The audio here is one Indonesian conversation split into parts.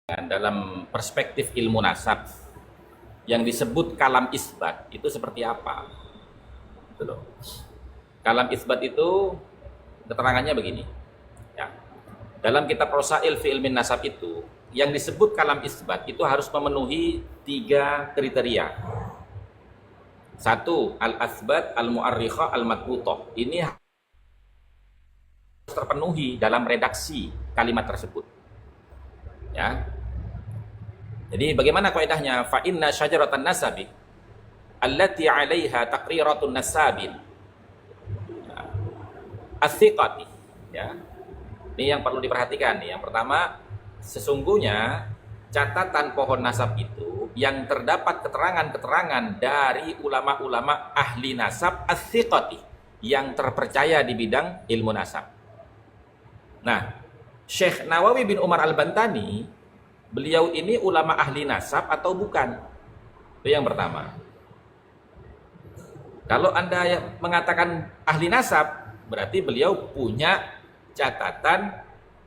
dalam perspektif ilmu nasab yang disebut kalam isbat itu seperti apa? Gitu loh. Kalam isbat itu keterangannya begini. Ya. Dalam kitab Rosail fi ilmin nasab itu yang disebut kalam isbat itu harus memenuhi 3 kriteria. 1. Al-asbat, al-mu'arrikhah, al-madbutah. Ini harus terpenuhi dalam redaksi kalimat tersebut. Ya. Jadi bagaimana kaidahnya? Fa inna syajaratan nasabi allati 'alaiha taqriratun nasabin as-siqati. Ya. Ini yang perlu diperhatikan nih. Yang pertama, sesungguhnya catatan pohon nasab itu yang terdapat keterangan-keterangan dari ulama-ulama ahli nasab as-siqati yang terpercaya di bidang ilmu nasab. Nah, Syekh Nawawi bin Umar Al-Bantani, beliau ini ulama ahli nasab atau bukan? Itu yang pertama. Kalau Anda mengatakan ahli nasab, berarti beliau punya catatan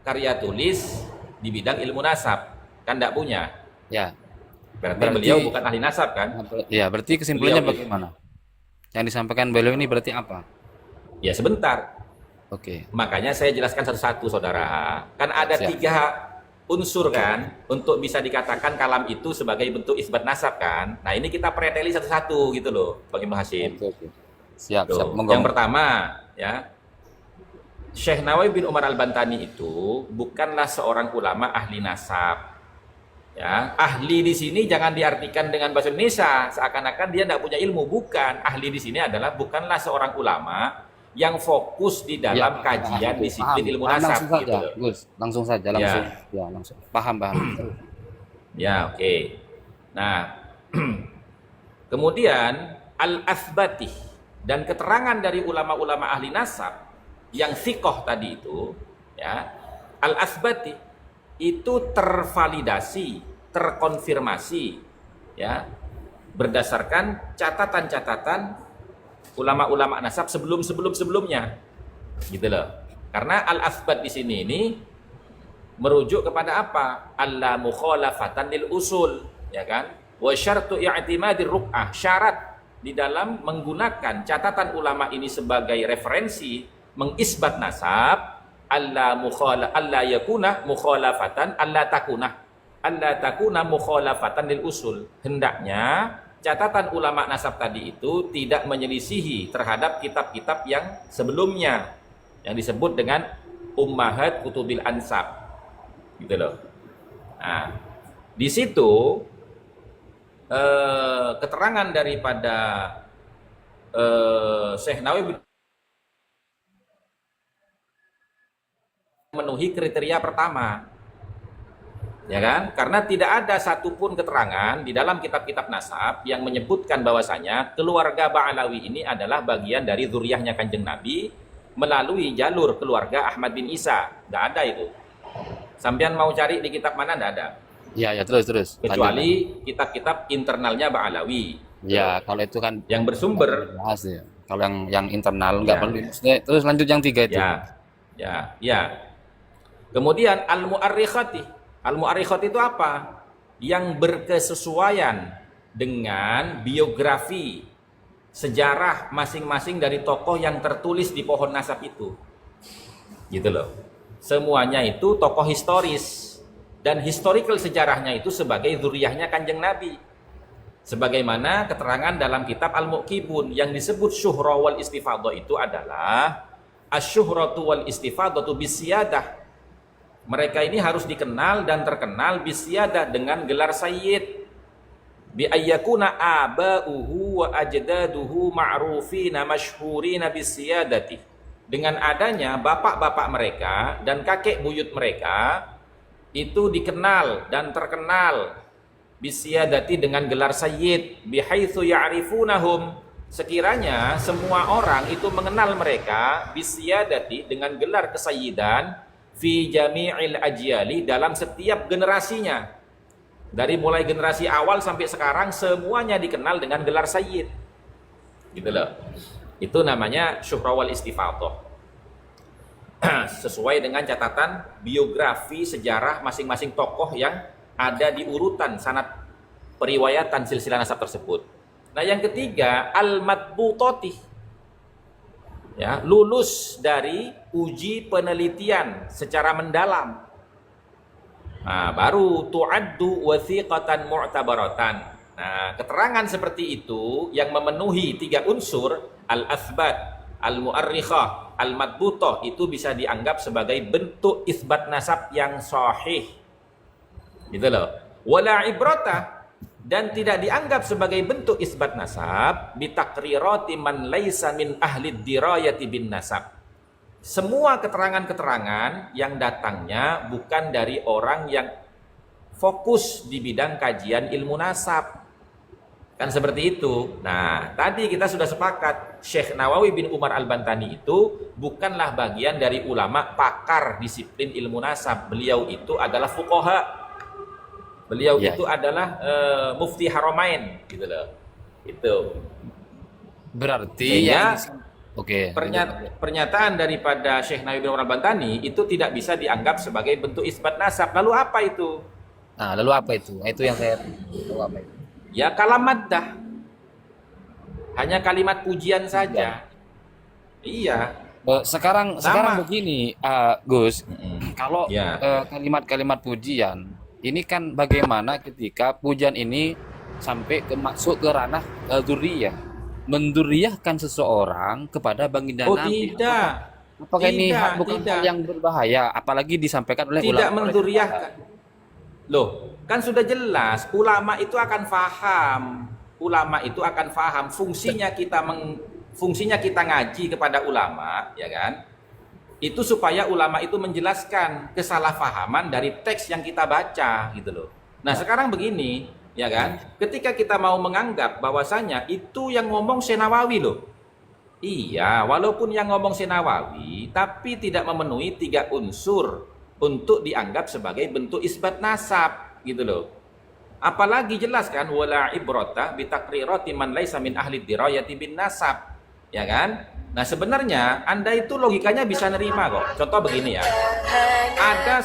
karya tulis di bidang ilmu nasab. Kan tidak punya? Ya. Berarti beliau bukan ahli nasab kan? Ya, berarti kesimpulannya Beliau bagaimana? Yang disampaikan beliau ini berarti apa? Ya sebentar. Oke. Makanya saya jelaskan satu-satu, saudara. Kan ada Siap. 3 unsur kan untuk bisa dikatakan kalam itu sebagai bentuk isbat nasab kan. Nah ini kita preteli satu-satu gitu loh, Bang Ibnu Hashim. Oke. Siap, Tuh. siap. Yang pertama ya, Syekh Nawawi bin Umar Al-Bantani itu bukanlah seorang ulama ahli nasab. Ya, ahli di sini jangan diartikan dengan bahasa Indonesia seakan-akan dia tidak punya ilmu. Bukan. Ahli di sini adalah bukanlah seorang ulama yang fokus di dalam kajian disiplin ilmu nasab langsung gitu saja, loh. Gus. Langsung saja, langsung. Ya, langsung. Paham. Ya, oke. Nah, kemudian al-asbatih dan keterangan dari ulama-ulama ahli nasab yang thiqah tadi itu, ya, al-asbatih itu tervalidasi, terkonfirmasi, ya, berdasarkan catatan-catatan ulama-ulama nasab sebelumnya, gitu loh. Karena al-asbat di sini ini merujuk kepada apa? Alla mukhalafatan lil usul, ya kan? Wa syartu i'timadir ruk'ah, syarat di dalam menggunakan catatan ulama ini sebagai referensi mengisbat nasab, alla yakuna mukhalafatan, alla takuna mukhalafatan lil usul. Hendaknya catatan ulama nasab tadi itu tidak menyelisihi terhadap kitab-kitab yang sebelumnya yang disebut dengan ummahat kutubil ansab, gitu loh. Nah, di situ keterangan daripada Syekh Nawawi memenuhi kriteria pertama, ya kan? Karena tidak ada satupun keterangan di dalam kitab-kitab nasab yang menyebutkan bahwasanya keluarga Ba'alawi ini adalah bagian dari zuriyahnya Kanjeng Nabi melalui jalur keluarga Ahmad bin Isa. Nggak ada itu. Sampean mau cari di kitab mana? Nggak ada. Ya, terus. Kecuali kitab-kitab internalnya Ba'alawi. Ya, kalau itu kan yang bersumber. Bahas ya. Kalau yang internal nggak perlu. Terus lanjut yang 3 itu. Ya. Kemudian al-mu'arrikhati. Al-mu'arrikhat itu apa? Yang berkesesuaian dengan biografi sejarah masing-masing dari tokoh yang tertulis di pohon nasab itu. Gitu loh. Semuanya itu tokoh historis dan historical sejarahnya itu sebagai zuriyahnya Kanjeng Nabi. Sebagaimana keterangan dalam kitab Al-Muqibun yang disebut syuhra wal istifadhah itu adalah asyuhratu wal istifadhatu bisyadah. Mereka ini harus dikenal dan terkenal bisyadah dengan gelar sayyid. Bi ayyakuna aba'uhu wa ajdaduhu ma'rufina masyhurina bisyadati. Dengan adanya bapak-bapak mereka dan kakek buyut mereka itu dikenal dan terkenal bisyadati dengan gelar sayyid, bihaitsu ya'rifunahum, sekiranya semua orang itu mengenal mereka bisyadati dengan gelar kesayyidan fi jami'il ajyali, dalam setiap generasinya. Dari mulai generasi awal sampai sekarang semuanya dikenal dengan gelar sayyid. Gitu loh. Itu namanya syuhra wal istifadhah. Sesuai dengan catatan biografi sejarah masing-masing tokoh yang ada di urutan sanad periwayatan silsilah nasab tersebut. Nah, yang ketiga al-madbutati, ya, lulus dari uji penelitian secara mendalam. Nah, baru tu'addu wathiqatan mu'tabaratan. Nah, keterangan seperti itu yang memenuhi 3 unsur al-athbat, al-mu'arrikhah, al-madbutah, itu bisa dianggap sebagai bentuk isbat nasab yang sahih. Gitu loh. Wala ibrata, dan tidak dianggap sebagai bentuk isbat nasab bitaqrirati man laisa min ahli dirayati bin nasab. Semua keterangan-keterangan yang datangnya bukan dari orang yang fokus di bidang kajian ilmu nasab. Kan seperti itu. Nah, tadi kita sudah sepakat Syekh Nawawi bin Umar Al-Bantani itu bukanlah bagian dari ulama pakar disiplin ilmu nasab. Beliau itu adalah fuqaha. Beliau itu adalah mufti haramain gitu loh. Itu. Berarti Ya, oke. pernyataan daripada Syekh Nawawi bin Umar Al-Bantani itu tidak bisa dianggap sebagai bentuk isbat nasab. Lalu apa itu? Nah, lalu apa itu? Itu yang saya tahu apa itu. Ya kalam maddah. Hanya kalimat pujian saja. Iya. Sekarang begini, Gus. Kalau Ya. kalimat-kalimat pujian ini kan bagaimana ketika pujian ini sampai masuk ke ranah dzurriyyah, mendurriyahkan seseorang kepada baginda Oh Nabi. tidak. Apakah ini bukan tidak. hal yang berbahaya, apalagi disampaikan oleh Tidak ulama? menduriahkan. Loh, kan sudah jelas ulama itu akan faham. Ulama itu akan faham fungsinya kita ngaji kepada ulama, ya kan? Itu supaya ulama itu menjelaskan kesalahpahaman dari teks yang kita baca gitu loh. Nah, sekarang begini, ya kan? Ketika kita mau menganggap bahwasanya itu yang ngomong Senawawi loh. Iya, walaupun yang ngomong Senawawi, tapi tidak memenuhi 3 unsur untuk dianggap sebagai bentuk isbat nasab, gitu loh. Apalagi jelas kan wala ibrata bi taqrirati man laisa min ahli dirayati bin nasab, ya kan? Nah, sebenarnya Anda itu logikanya bisa nerima kok. Contoh begini ya. Ada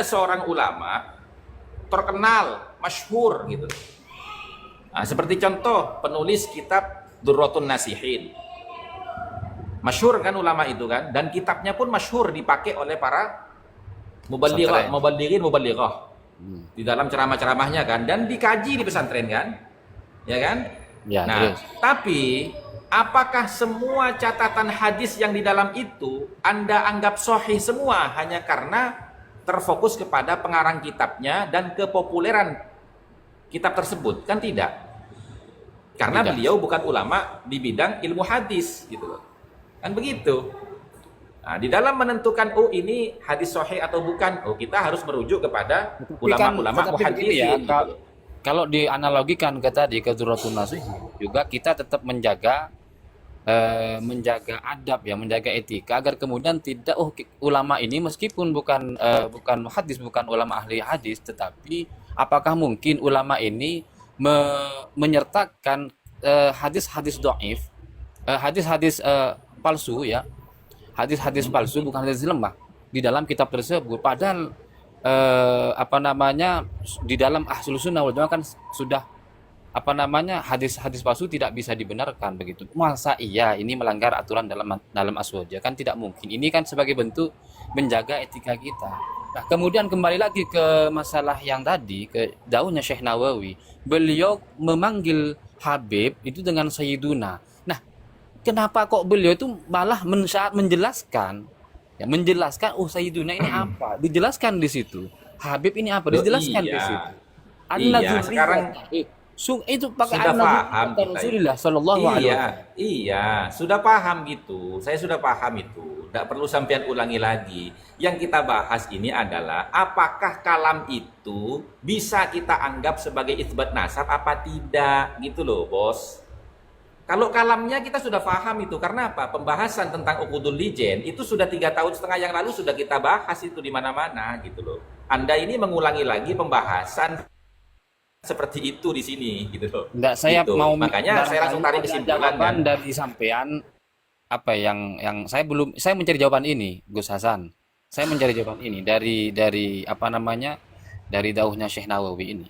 seorang ulama terkenal, masyhur gitu. Nah, seperti contoh penulis kitab Durratun Nasihin. Masyhur kan ulama itu kan, dan kitabnya pun masyhur dipakai oleh para muballighin di dalam ceramah-ceramahnya kan, dan dikaji di pesantren kan. Ya kan? Ya, nah, terus. tapi apakah semua catatan hadis yang di dalam itu Anda anggap sahih semua hanya karena terfokus kepada pengarang kitabnya dan kepopuleran kitab tersebut? Kan tidak. Karena beliau bukan ulama di bidang ilmu hadis gitu loh. Kan begitu. Nah, di dalam menentukan ini hadis sahih atau bukan, kita harus merujuk kepada ulama-ulama muhaddisin. Ya, kalau dianalogikan ke tadi ke Durratun Nasihin, juga kita tetap menjaga adab ya, menjaga etika agar kemudian tidak ulama ini meskipun bukan hadis, bukan ulama ahli hadis, tetapi apakah mungkin ulama ini menyertakan hadis-hadis dhaif, hadis-hadis palsu ya, hadis-hadis palsu, bukan hadis lemah di dalam kitab tersebut, padahal di dalam Ahlus Sunnah wal Jamaah kan sudah hadis-hadis palsu tidak bisa dibenarkan begitu. Masa iya ini melanggar aturan dalam aswaja? Kan tidak mungkin. Ini kan sebagai bentuk menjaga etika kita. Nah, kemudian kembali lagi ke masalah yang tadi, ke daunnya Syekh Nawawi. Beliau memanggil Habib itu dengan Sayyiduna. Nah, kenapa kok beliau itu malah menjelaskan Sayyiduna ini apa? Dijelaskan di situ. Habib ini apa? Dijelaskan di situ. Sekarang itu pakai sudah paham Rasulullah sallallahu alaihi wasallam. Iya, sudah paham gitu. Saya sudah paham itu. Tidak perlu sampean ulangi lagi. Yang kita bahas ini adalah apakah kalam itu bisa kita anggap sebagai itsbat nasab apa tidak gitu loh, Bos. Kalau kalamnya kita sudah paham itu, karena apa? Pembahasan tentang uqudul lijen itu sudah 3,5 tahun yang lalu sudah kita bahas itu di mana-mana gitu loh. Anda ini mengulangi lagi pembahasan seperti itu di sini gitu loh. Enggak, saya gitu. mau makanya saya langsung tarik kesimpulan kan. Dari sampean apa yang saya mencari jawaban ini, Gus Hasan. saya mencari jawaban ini dari apa namanya, dari dauhnya Syekh Nawawi ini.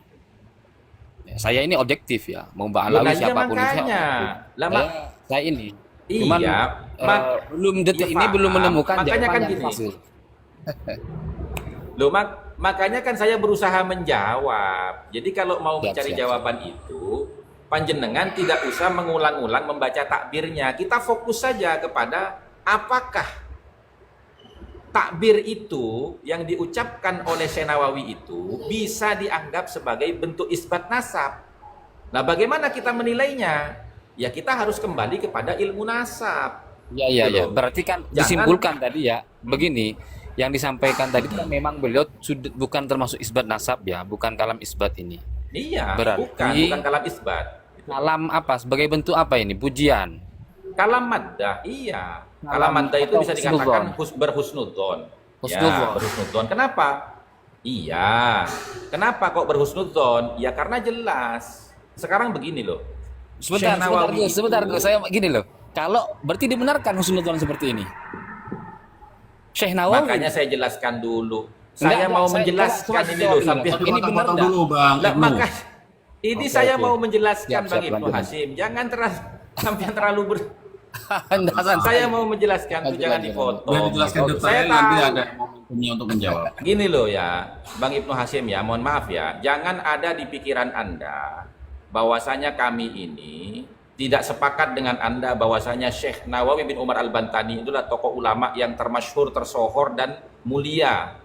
Ya, saya ini objektif ya, mau Mbak Loh, Alawi nah iya siapapun itu saya makanya. objektif. Lama Saya ini cuman iya, mak belum detik iya ini belum paham. menemukan Makanya jawaban kan yang gini. pasti. Loh, makanya kan saya berusaha menjawab. Jadi kalau mau Siap, mencari siap, jawaban itu, panjenengan tidak usah mengulang-ulang membaca takbirnya. Kita fokus saja kepada apakah takbir itu yang diucapkan oleh Syekh Nawawi itu bisa dianggap sebagai bentuk isbat nasab. Nah, bagaimana kita menilainya? Ya kita harus kembali kepada ilmu nasab. Ya, ya, Gitu ya. loh. Berarti kan Jangan disimpulkan tadi ya, begini, yang disampaikan tadi kan memang beliau sudah bukan termasuk isbat nasab ya, bukan kalam isbat ini. iya, Berarti bukan kalam isbat. kalam apa? Sebagai bentuk apa ini? Pujian. Kalam maddah, iya. Kalam Kalam maddah itu atau bisa husnudzon. dikatakan berhusnudzon. Husnudzon. Ya, berhusnudzon. Kenapa? Iya. Kenapa kok berhusnudzon? Ya karena jelas. Sekarang begini loh. Sebentar, Syekh Nawawi sebentar, itu- saya gini loh. Kalau berarti dibenarkan husnudzon seperti ini. Syekh Nawawi. Makanya saya jelaskan dulu. Enggak, Saya mau saya menjelaskan coba ini loh jawab sampai dulu. Tapi Ini benar potong enggak? dulu Bang Lah, Ibnu. maka ini Oke, saya oke. mau menjelaskan Siap, Bang siap, Ibnu lanjut. Hasyim. Jangan sampai terlalu Enggak, santai. Saya mau menjelaskan tuh Lanjut, jangan lanjut. dipotong. Biar dijelaskan Oke. detail, Saya nanti tahu. ada momentumnya untuk menjawab. Gini loh ya, Bang Ibnu Hasyim ya, mohon maaf ya, jangan ada di pikiran Anda bahwasanya kami ini tidak sepakat dengan Anda bahwasanya Syekh Nawawi bin Umar Al-Bantani itulah tokoh ulama yang termasyhur, tersohor dan mulia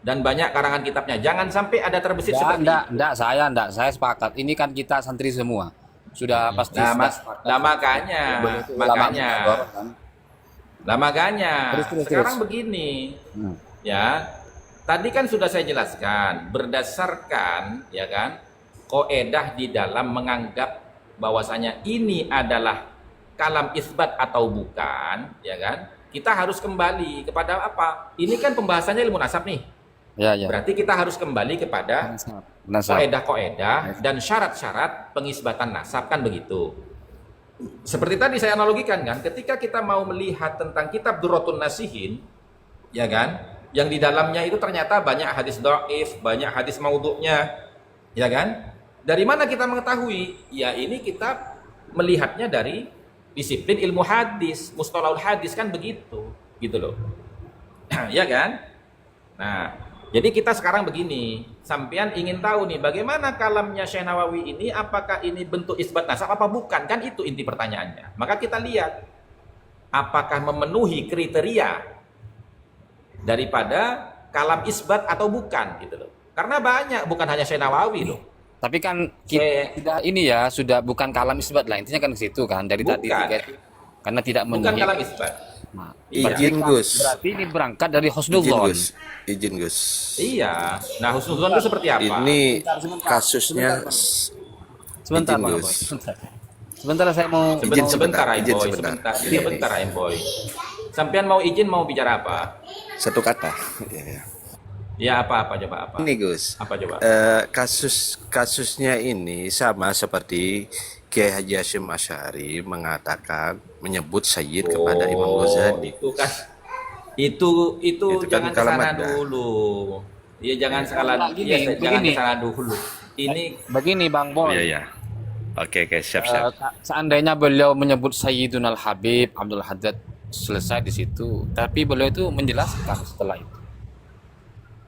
dan banyak karangan kitabnya. Jangan sampai ada terbesit seperti itu. Enggak, saya sepakat. Ini kan kita santri semua. Sudah pasti Nah, sudah sepakat. nah makanya, Beliau itu ulama makanya, mukadar, kan? nah makanya, Terus. sekarang begini, Hmm. ya, tadi kan sudah saya jelaskan berdasarkan, ya kan, qaedah di dalam menganggap bahwasanya ini adalah kalam isbat atau bukan, ya kan, kita harus kembali kepada apa? Ini kan pembahasannya ilmu nasab nih, Ya, ya. berarti kita harus kembali kepada Nasab. qaedah-qaedah dan syarat-syarat pengisbatan nasab, kan begitu. Seperti tadi saya analogikan kan, ketika kita mau melihat tentang kitab Durratun Nasihin, ya kan, yang di dalamnya itu ternyata banyak hadis dhaif, banyak hadis maudhu'nya, ya kan? Dari mana kita mengetahui? Ya ini kita melihatnya dari disiplin ilmu hadis, mustalahul hadis, kan begitu, gitu loh. Ya kan? Nah, jadi kita sekarang begini, sampean ingin tahu nih bagaimana kalamnya Syekh Nawawi ini, apakah ini bentuk isbat nasab apa bukan? Kan itu inti pertanyaannya. Maka kita lihat apakah memenuhi kriteria daripada kalam isbat atau bukan, gitu loh. Karena banyak, bukan hanya Syekh Nawawi loh. Tapi kan kita sudah ini ya, sudah bukan kalam isbat lah. Intinya kan ke situ kan dari tadi Bukan. tiga itu. Karena tidak Bukan memenuhi. kalam isbat. Nah, Iya. Izin Gus. berarti ini berangkat dari Izin husnudzon. Gus. Izin Gus. Iya. Nah, husnudzon itu seperti apa? Ini kasusnya Sebentar, Izin, Bang Gus. Boy. Sebentar saya mau Izin Sebentar, sebentar, izin Boy. sebentar. Sebentar, Boy. Sampean mau izin mau bicara apa? satu kata. Ya, ya. Ya apa coba apa? Ini Gus. Apa coba? Kasusnya ini sama seperti Kiai Haji Hashim Asy'ari mengatakan menyebut Sayyid kepada Imam Ghazali. Itu kan itu Itu kan jangan kalam kesana maddah. dulu. Iya jangan salah Begini, ya, jangan begini. kesana dulu. Ini begini Bang Boy. Iya ya. Oke siap. Seandainya beliau menyebut Sayyidun Al-Habib Abdul Haddad, selesai di situ. Tapi beliau itu menjelaskan setelah itu.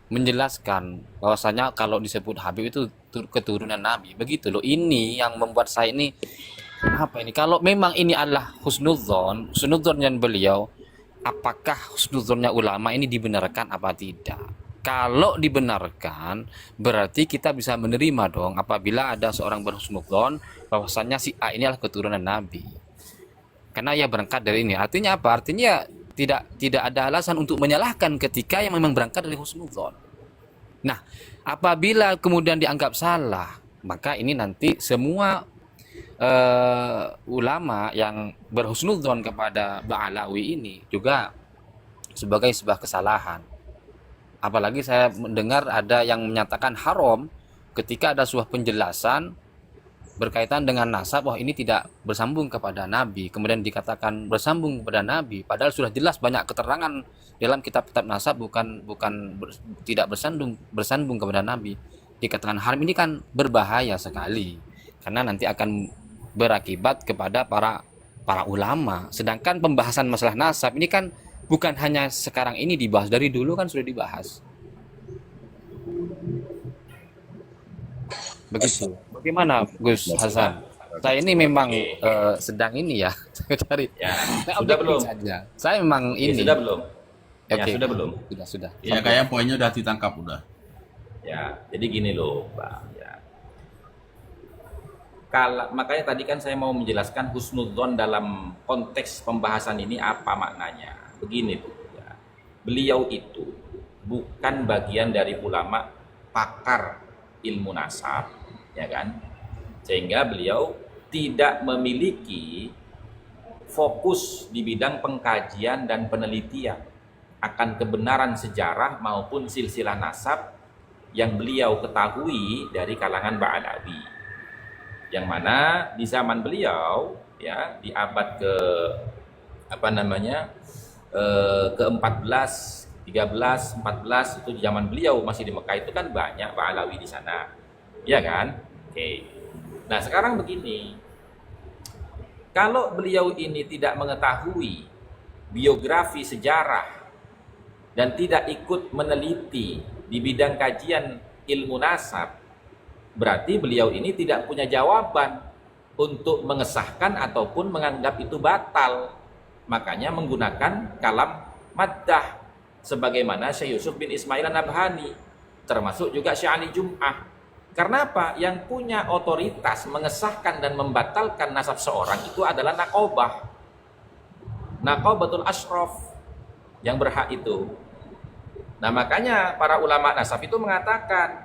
Menjelaskan bahwasanya kalau disebut Habib itu keturunan Nabi. Begitu loh. Ini yang membuat saya ini apa ini? Kalau memang ini adalah husnudzonnya beliau, apakah husnudzonnya ulama ini dibenarkan apa tidak? Kalau dibenarkan, berarti kita bisa menerima dong apabila ada seorang berhusnudzon bahwasanya si A ini adalah keturunan Nabi. Karena ia berangkat dari ini. Artinya apa? Artinya tidak ada alasan untuk menyalahkan ketika yang memang berangkat dari husnudzon. Nah, apabila kemudian dianggap salah, maka ini nanti semua ulama yang berhusnudzon kepada Ba'alawi ini juga sebagai sebuah kesalahan. Apalagi saya mendengar ada yang menyatakan haram ketika ada sebuah penjelasan berkaitan dengan nasab, wah ini tidak bersambung kepada Nabi, kemudian dikatakan bersambung kepada Nabi, padahal sudah jelas banyak keterangan dalam kitab-kitab nasab tidak bersandung kepada Nabi. Dikatakan haram ini kan berbahaya sekali karena nanti akan berakibat kepada para ulama. Sedangkan pembahasan masalah nasab ini kan bukan hanya sekarang ini dibahas, dari dulu kan sudah dibahas. Begitu. Bagaimana Gus Hasan? Saya ini memang sedang ini ya, cari. Ya, Saya sudah objektif belum? saja. Saya memang Ya, ini. sudah belum? Ya, Oke. sudah belum? Sudah. Ya kayak poinnya udah ditangkap udah. Ya, jadi gini loh, Pak. Ya. Makanya tadi kan saya mau menjelaskan husnudzon dalam konteks pembahasan ini apa maknanya. Begini tuh, ya. Beliau itu bukan bagian dari ulama pakar ilmu nasab, ya kan? Sehingga beliau tidak memiliki fokus di bidang pengkajian dan penelitian akan kebenaran sejarah maupun silsilah nasab yang beliau ketahui dari kalangan Ba'alawi, yang mana di zaman beliau ya di abad ke ke-14, 13, 14 itu di zaman beliau masih di Mekah itu kan banyak Ba'alawi di sana. Ya kan? Oke. Nah, sekarang begini. Kalau beliau ini tidak mengetahui biografi sejarah dan tidak ikut meneliti di bidang kajian ilmu nasab, berarti beliau ini tidak punya jawaban untuk mengesahkan ataupun menganggap itu batal. Makanya menggunakan kalam maddah sebagaimana Syekh Yusuf bin Ismail An-Nabhani, termasuk juga Syekh Ali Jum'ah. Karena apa? Yang punya otoritas mengesahkan dan membatalkan nasab seorang itu adalah Naqobah, Naqobatul Ashraf, yang berhak itu. Nah, makanya para ulama nasab itu mengatakan,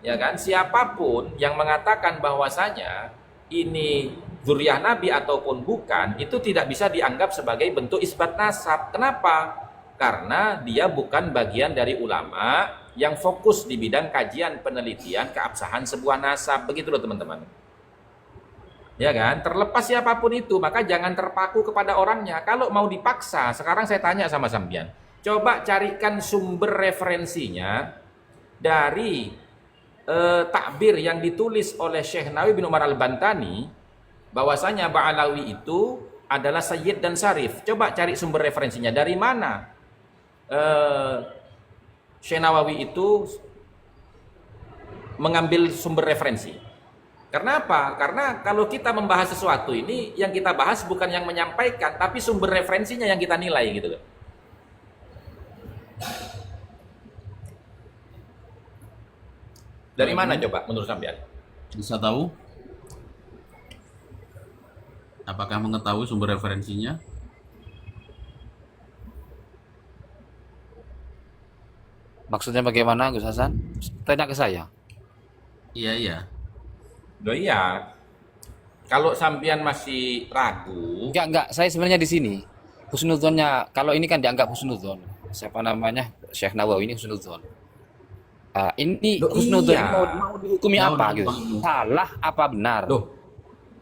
ya kan, siapapun yang mengatakan bahwasanya ini zuriyah Nabi ataupun bukan, itu tidak bisa dianggap sebagai bentuk isbat nasab. Kenapa? Karena dia bukan bagian dari ulama yang fokus di bidang kajian penelitian keabsahan sebuah nasab. Begitu loh teman-teman. Ya kan? Terlepas siapapun itu, maka jangan terpaku kepada orangnya. Kalau mau dipaksa, sekarang saya tanya sama sampean, coba carikan sumber referensinya dari takbir yang ditulis oleh Syekh Nawawi bin Umar Al-Bantani bahwasanya Ba'alawi itu adalah Sayyid dan Syarif. Coba cari sumber referensinya dari mana Syekh Nawawi itu mengambil sumber referensi. Karena apa? Karena kalau kita membahas sesuatu ini, yang kita bahas bukan yang menyampaikan, tapi sumber referensinya yang kita nilai gitu loh. Dari mana coba menurut sampean? Bisa tahu? Apakah mengetahui sumber referensinya? Maksudnya bagaimana Gus Hasan? Tanya ke saya. Iya. Loh iya. Kalau sampean masih ragu, Enggak. Saya sebenarnya di sini. Husnudzonnya, kalau ini kan dianggap husnudzon. Siapa namanya? Syekh Nawawi ini husnudzon. Ini Loh, husnudzon iya. mau dihukumi Mau apa gitu? dihukumi. Salah apa benar? loh,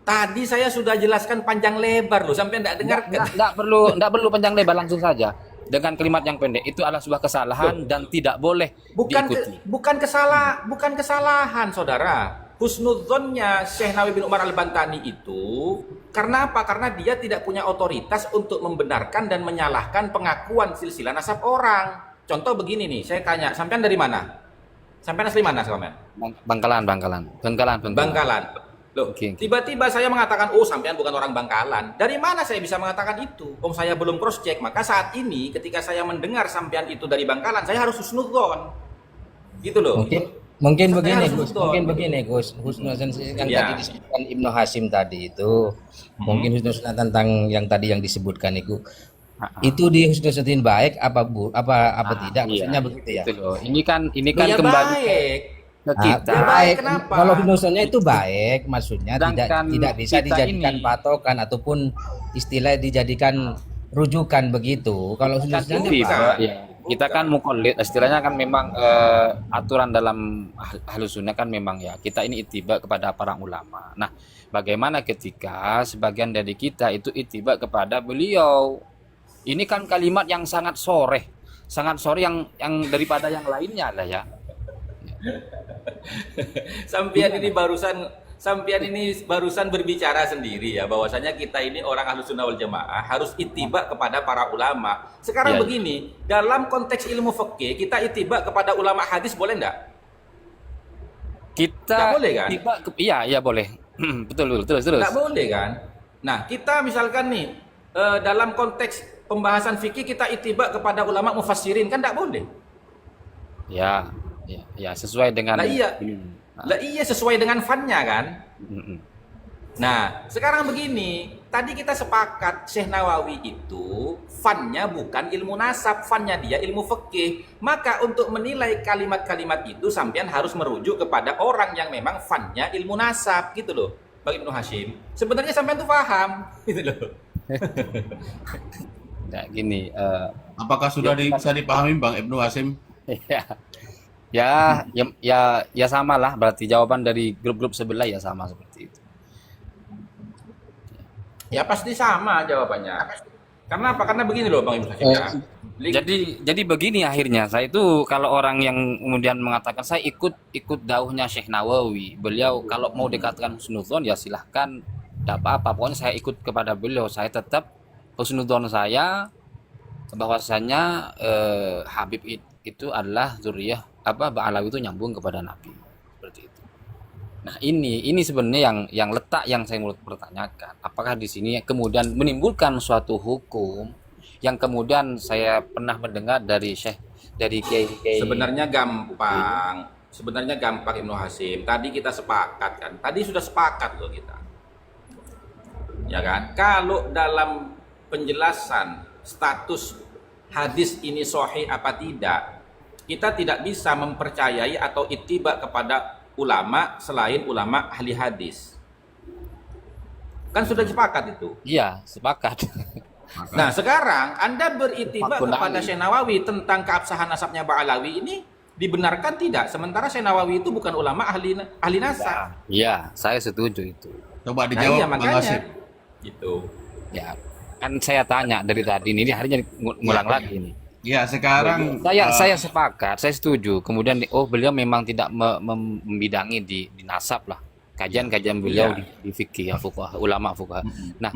tadi saya sudah jelaskan panjang lebar loh, sampean tidak dengarkan. Enggak perlu panjang lebar, langsung saja. Dengan kalimat yang pendek, itu adalah sebuah kesalahan dan tidak boleh diikuti. Bukan kesalahan, saudara. Husnudzonnya Syekh Nawawi bin Umar Al-Bantani itu karena apa? Karena dia tidak punya otoritas untuk membenarkan dan menyalahkan pengakuan silsilah nasab orang. Contoh begini nih, saya tanya, sampean dari mana? Sampean asli mana, sampean? Bangkalan. Bangkalan. Loh, Oke. tiba-tiba saya mengatakan, oh sampean bukan orang Bangkalan. Dari mana saya bisa mengatakan itu? Om saya belum cross check. Maka saat ini ketika saya mendengar sampean itu dari Bangkalan, saya harus husnudzon. Gitu loh. Mungkin Saya begini harus Gus, husnudzon. mungkin begini Gus. Husnuzon kan Ya. tadi disebutkan Ibnu Hasim tadi itu. Mungkin husnuzon tentang yang tadi yang disebutkan itu di husnuzonin baik apa tidak, maksudnya begitu ya. Itu loh. Ini kan Loh, ya kembali baik. ke Ah, kita. Ya, baik. kenapa? Kalau husnuzonnya itu baik, maksudnya Sedangkan tidak bisa kita dijadikan ini- patokan ataupun istilah dijadikan rujukan begitu. Kalau husnuzonnya bisa. baik. Ya, kita kan mukallid, istilahnya kan memang aturan dalam Ahlus Sunnah kan memang ya kita ini ittiba kepada para ulama. Nah, bagaimana ketika sebagian dari kita itu ittiba kepada beliau? Ini kan kalimat yang sangat soreh, sangat sorry yang daripada yang lainnya lah ya. Sampian ini barusan berbicara sendiri ya bahwasanya kita ini orang Ahlus Sunnah wal Jamaah harus ittiba kepada para ulama. Sekarang Iya. begini, dalam konteks ilmu fikih kita ittiba kepada ulama hadis boleh enggak? Kita Nggak boleh kan? iya boleh. Betul terus. Enggak boleh kan? Nah, kita misalkan nih dalam konteks pembahasan fikih kita ittiba kepada ulama mufassirin kan enggak boleh. Ya sesuai dengan Lah iya. Nah, Lah iya sesuai dengan fannya kan? mm-mm. Nah, sekarang begini, tadi kita sepakat Syekh Nawawi itu fannya bukan ilmu nasab, fannya dia ilmu fikih. Maka untuk menilai kalimat-kalimat itu sampean harus merujuk kepada orang yang memang fannya ilmu nasab gitu loh. Bang Ibnu Hashim. Sebenarnya sampean tuh paham gitu loh. Nah, gini Apakah sudah bisa dipahami Bang Ibnu Hasim? ya sama lah, berarti jawaban dari grup-grup sebelah ya sama seperti itu. Ya pasti sama jawabannya. Karena apa? Karena begini loh Bang Ibnu Hashim ya. Jadi begini akhirnya saya itu kalau orang yang kemudian mengatakan saya ikut dauhnya Syekh Nawawi, beliau kalau mau dikatakan husnudzon ya silahkan, tidak apa-apa, pokoknya saya ikut kepada beliau, saya tetap husnudzon saya bahwasanya Habib itu adalah zuriyah Ba'alawi itu nyambung kepada Nabi seperti itu. Nah ini sebenarnya yang letak yang saya mau pertanyakan, apakah di sini kemudian menimbulkan suatu hukum yang kemudian saya pernah mendengar dari Kiai. Sebenarnya gampang Ibnu Hashim. Tadi kita sepakat kan. Tadi sudah sepakat loh kita. Ya kan? Kalau dalam penjelasan status hadis ini sahih apa tidak, kita tidak bisa mempercayai atau ittiba kepada ulama selain ulama ahli hadis. Kan sudah sepakat itu. Iya, sepakat. Nah sekarang Anda berittiba Fakun kepada Ali. Syekh Nawawi tentang keabsahan nasabnya Ba'alawi ini dibenarkan tidak? Sementara Syekh Nawawi itu bukan ulama ahli nasab. Iya, saya setuju itu. Coba Nah dijawab iya Bang makanya Hasim. gitu. Ya, kan saya tanya dari tadi ini harinya ngulang lagi nih. Ya, sekarang Saya sepakat, saya setuju. Kemudian beliau memang tidak membidangi di nasab lah. Kajian-kajian beliau Iya. di fikih, ulama fuqaha. Nah,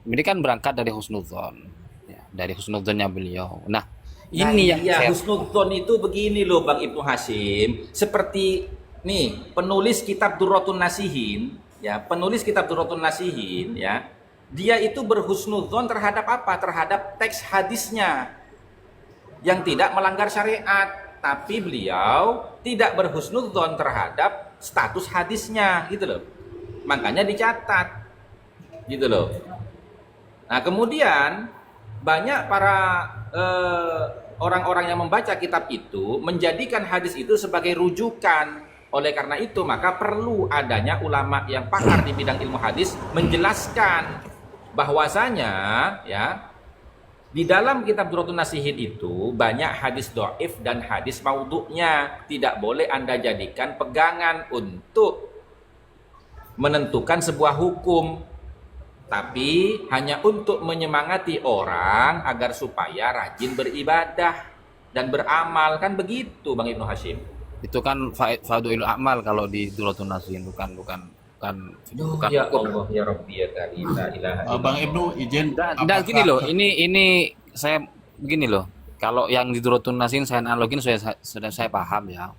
ini kan berangkat dari husnudzon. Ya, dari husnudzonnya beliau. Nah, ini yang saya husnudzon itu begini loh Bang Ibnu Hashim, seperti nih penulis kitab Durratun Nasihin ya, dia itu berhusnudzon terhadap apa? Terhadap teks hadisnya yang tidak melanggar syariat, tapi beliau tidak berhusnudzon terhadap status hadisnya gitu loh. Makanya dicatat gitu loh. Nah, kemudian banyak para orang-orang yang membaca kitab itu menjadikan hadis itu sebagai rujukan. Oleh karena itu, maka perlu adanya ulama yang pakar di bidang ilmu hadis menjelaskan bahwasanya ya di dalam kitab Durratun Nasihin itu banyak hadis dhaif dan hadis maudhu'nya. Tidak boleh Anda jadikan pegangan untuk menentukan sebuah hukum, tapi hanya untuk menyemangati orang agar supaya rajin beribadah dan beramal, kan begitu Bang Ibnu Hashim. itu kan faidul amal kalau di Durratun Nasihin bukan Ya Allah ya Rabbi ya Karim, la ilaha illallah. Bang Ibnu izin Dan gini loh, ini saya begini loh. Kalau yang di Durratun Nasihin saya analogin sudah saya paham ya.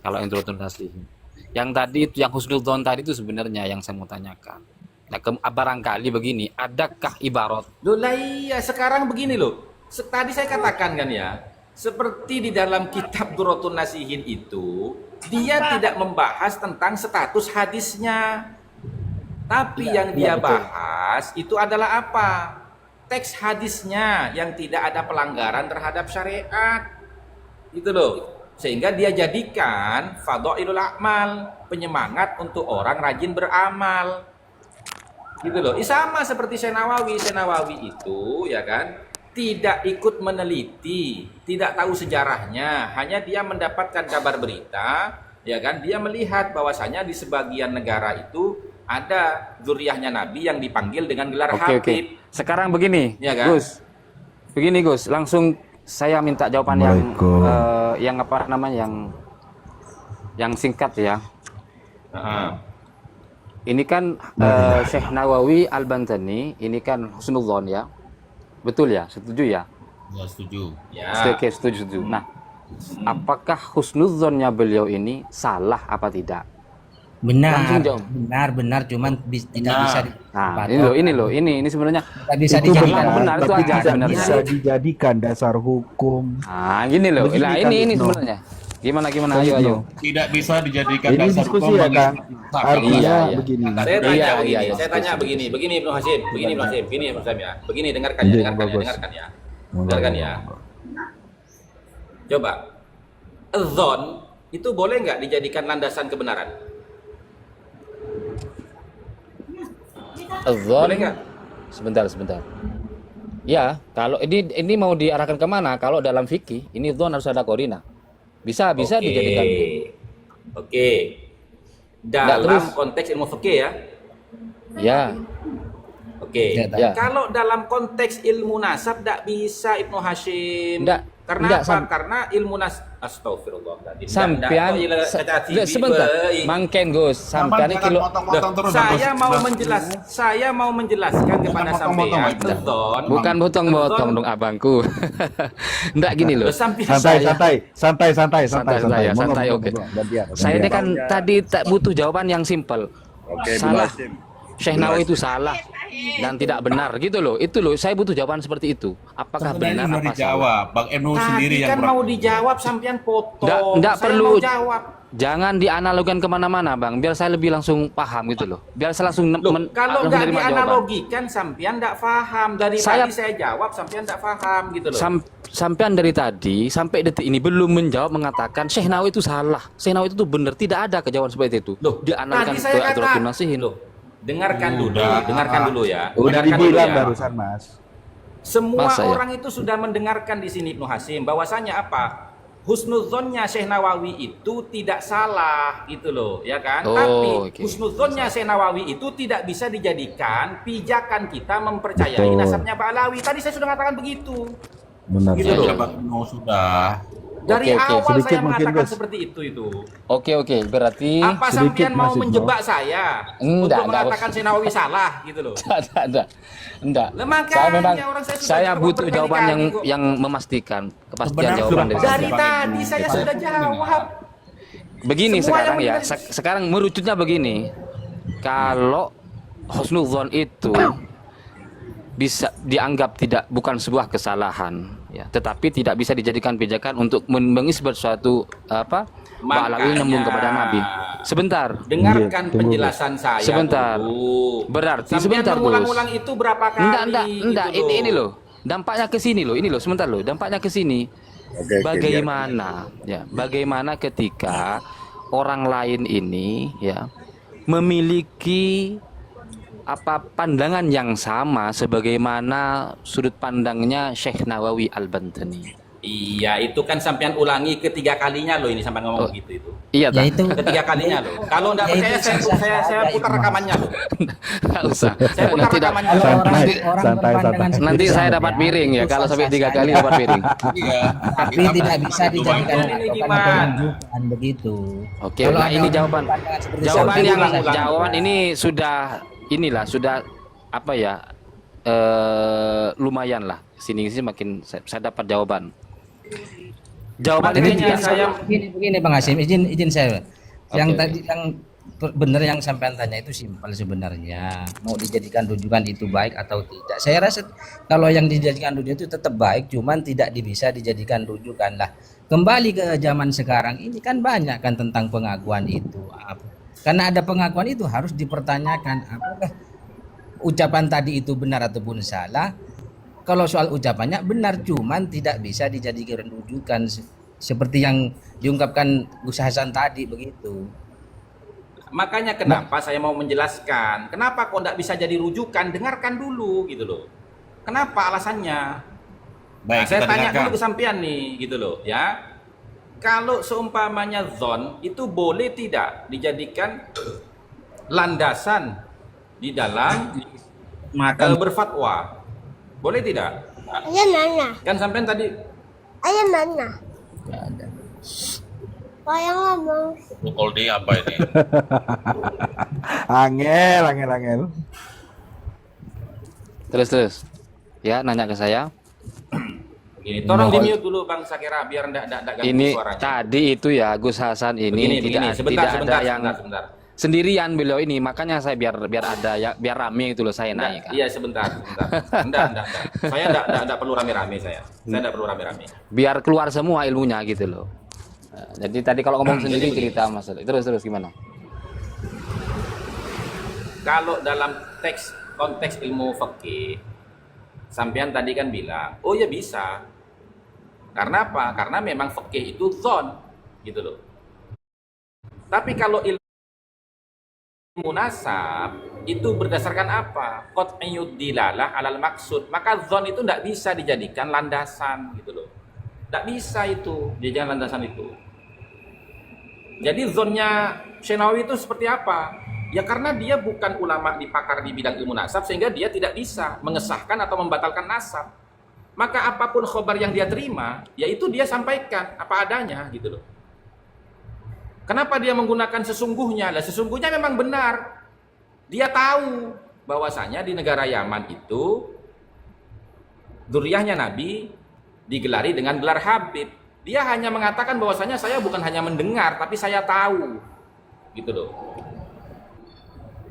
Kalau yang Durratun Nasihin. Yang tadi itu yang husnudzon tadi itu sebenarnya yang saya mau tanyakan. Nah, barangkali begini, adakah ibarat Loh lah iya, sekarang begini loh. Tadi saya katakan kan ya, seperti di dalam kitab Durratun Nasihin itu, dia tidak membahas tentang status hadisnya. Tapi yang dia bahas itu adalah apa? Teks hadisnya yang tidak ada pelanggaran terhadap syariat. Gitu loh. Sehingga dia jadikan fadhailul a'mal, penyemangat untuk orang rajin beramal. Gitu loh. Sama seperti Syekh Nawawi itu ya kan tidak ikut meneliti, tidak tahu sejarahnya, hanya dia mendapatkan kabar berita, ya kan? Dia melihat bahwasanya di sebagian negara itu ada zuriyahnya Nabi yang dipanggil dengan gelar Habib. Sekarang begini, Ya kan? Gus. Begini Gus, langsung saya minta jawaban yang apa namanya yang singkat ya. Ini kan Syekh Nawawi Al-Bantani ini kan husnudzon ya. Betul ya? Setuju ya? Ya, setuju. Ya. Oke, setuju. Nah, apakah husnudzonnya beliau ini salah apa tidak? Langsung Benar, jawab. benar, cuman tidak bisa Nah, ini sebenarnya tidak bisa Itu dijadikan benar itu tapi aja tidak sebenarnya. bisa dijadikan dasar hukum. Nah, gini loh. Begini Nah, kan, ini Ibnu. sebenarnya. Gimana ayo. Tidak bisa dijadikan Ini dasar diskusi hukum ya, bagi Kang. sesat. Artinya Iya. begini. Saya tanya Iya, begini, iya, saya tanya begini Ibnu Hasim, begini Ibnu Hasim ya. Begini dengarkan ya, Iya, dengarkan ya, bagus. dengarkan ya. Dengarkan ya. Coba. Dzon itu boleh nggak dijadikan landasan kebenaran? Adzon. Boleh nggak? Sebentar. Ya, kalau ini mau diarahkan kemana? Kalau dalam fikih, ini dzon harus ada korina. Bisa Oke. dijadikan. Oke. Dalam terus. konteks ilmu fikih ya. Ya, Oke. Ya. Kalau dalam konteks ilmu nasab tidak bisa Ibnu Hashim. Nggak, Karena nggak, apa? Karena ilmu astagfirullahaladzim. sampean sebentar. Mangken Gus, sampean ini kilo. Potong-potong terus. Saya mau menjelaskan kepada potong-potong, sampean Ibnu. dzon. Bukan potong-potong dong abangku. Nggak gini loh. Santai. Santai, oke. Saya ini kan tadi tak butuh jawaban yang simpel. Salah. Syekh Nawawi itu salah dan tidak benar gitu loh. Itu loh, saya butuh jawaban seperti itu. Apakah benar Sudah apa salah? dijawab. Bang Ibnu sendiri Tadi yang kan mau dijawab sampean potong. Nggak Saya perlu. mau jawab. Jangan dianalogikan kemana-mana bang, biar saya lebih langsung paham gitu loh. Biar saya langsung Loh, kalau nggak menerima jawaban. dianalogikan sampean nggak paham. Dari tadi saya jawab sampean nggak paham gitu loh. Sampean dari tadi sampai detik ini belum menjawab mengatakan Syekh Nawawi itu salah. Syekh Nawawi itu benar, tidak ada kejawaban seperti itu. Loh, dianalogikan tadi saya ke Aturatun kata- Nasihin. Loh, dengarkan dulu ya. Udah Dengarkan dulu dibilang ya. barusan, Mas. Semua Masa ya? orang itu sudah mendengarkan di sini Ibnu Hasim bahwasanya apa? Husnudzonnya Syekh Nawawi itu tidak salah gitu loh, ya kan? Oh, Tapi oke. husnudzonnya Syekh Nawawi itu tidak bisa dijadikan pijakan kita mempercayai Betul. nasabnya Ba'alawi. Tadi saya sudah mengatakan begitu. Benar. Gitu loh. Ya, Bang Ibnu sudah. Dari Oke, awal sedikit saya mungkin, mengatakan Gus. seperti itu. Oke, berarti Apa sedikit, sampean mau Mas Ibnu. menjebak saya Enggak, untuk mengatakan Syekh Nawawi salah gitu loh? enggak. Lah, makanya Saya memang orang saya sudah saya jawab butuh jawaban berkali-kali kok. yang memastikan kepastian Sebenarnya jawaban dari Dari saya. tadi saya sudah jawab. Begini Semua sekarang yang ya, mendengar- sekarang merucutnya begini. Kalau husnudzon itu bisa dianggap bukan sebuah kesalahan ya, tetapi tidak bisa dijadikan pijakan untuk mengisbat suatu Ba'alawi nyambung kepada Nabi. Sebentar. Dengarkan Iya, tunggu, penjelasan saya Sebentar. dulu. Berarti Sampean sebentar, Gus. mengulang-ulang itu berapa kali? Enggak, gitu ini loh. Dampaknya ke sini loh, ini loh, sebentar loh. Dampaknya ke sini. Bagaimana ketika orang lain ini ya memiliki pandangan yang sama sebagaimana sudut pandangnya Syekh Nawawi Al-Bantani. Iya, itu kan sampean ulangi ketiga kalinya loh ini sampean ngomong begitu itu. Iya, Ya tak? itu Ketiga kalinya loh. Kalau enggak Ya, percaya itu saya putar rekamannya loh. Nggak usah. Saya putar Nanti, rekamannya. kalau Santai, orang santai. berpandangan seperti nanti saya itu, dapat ya, piring ya. itu Kalau sampai sah-sah 3 kali saja. dapat piring. Iya. Tapi tidak bisa dijadikan Ini patokan gimana? atau rujukan begitu. Oke, Kalau nah ada ini orang jawaban. berpandangan seperti Jawaban itu, yang bisa jawaban juga. ini sudah apa ya? Lumayan lah. Sini makin saya dapat jawaban. Jawaban Makanya ini yang saya begini Bang Hasim, izin saya. Yang Oke, tadi yang benar yang sampean tanya itu simpel sebenarnya. Mau dijadikan rujukan itu baik atau tidak. Saya rasa kalau yang dijadikan rujukan itu tetap baik, cuman tidak bisa dijadikan rujukan lah. Kembali ke zaman sekarang ini kan banyak kan tentang pengakuan itu. Karena ada pengakuan itu harus dipertanyakan apakah ucapan tadi itu benar ataupun salah. Kalau soal ucapannya benar, cuman tidak bisa dijadikan rujukan seperti yang diungkapkan Gus Hasan tadi begitu. Makanya kenapa saya mau menjelaskan, kenapa kok enggak bisa jadi rujukan, dengarkan dulu gitu loh. Kenapa alasannya? Baik, Nah, saya kita tanya dengarkan. dulu ke sampean nih gitu loh ya. Kalau seumpamanya zon itu boleh tidak dijadikan landasan di dalam berfatwa? Boleh tidak? Iya, Nana. Kan sampean tadi Ayah mana? Nggak ada. Saya ngomong. Protokol D apa ini? Angel. Terus. Ya, nanya ke saya. Begini, tolong di mute dulu Bang Sakira biar enggak ganggu Ini suaranya. tadi itu ya Gus Hasan ini Begini, sebentar, tidak ada yang sebentar. sendirian beliau ini, makanya saya biar ada ya, biar rame itu loh saya naik. Iya sebentar. Enggak. Saya enggak perlu rame-rame saya. Saya enggak perlu rame-rame. Biar keluar semua ilmunya gitu loh. Nah, jadi tadi kalau ngomong sendiri cerita masalah. Terus gimana? Kalau dalam konteks ilmu fikih, sampean tadi kan bilang, oh ya bisa. Karena apa? Karena memang fikih itu zon, gitu loh. Tapi kalau ilmu nasab itu berdasarkan apa? Qat'iyud dilalah alal maksud. Maka zon itu tidak bisa dijadikan landasan, gitu loh. Tidak bisa itu dijadikan landasan itu. Jadi zonnya Syekh itu seperti apa? Ya karena dia bukan ulama dipakar di bidang ilmu nasab sehingga dia tidak bisa mengesahkan atau membatalkan nasab. Maka apapun khobar yang dia terima, yaitu dia sampaikan apa adanya gitu loh. Kenapa dia menggunakan sesungguhnya? Lah sesungguhnya memang benar. Dia tahu bahwasanya di negara Yaman itu dzurriyyahnya Nabi digelari dengan gelar Habib. Dia hanya mengatakan bahwasanya saya bukan hanya mendengar tapi saya tahu. Gitu loh.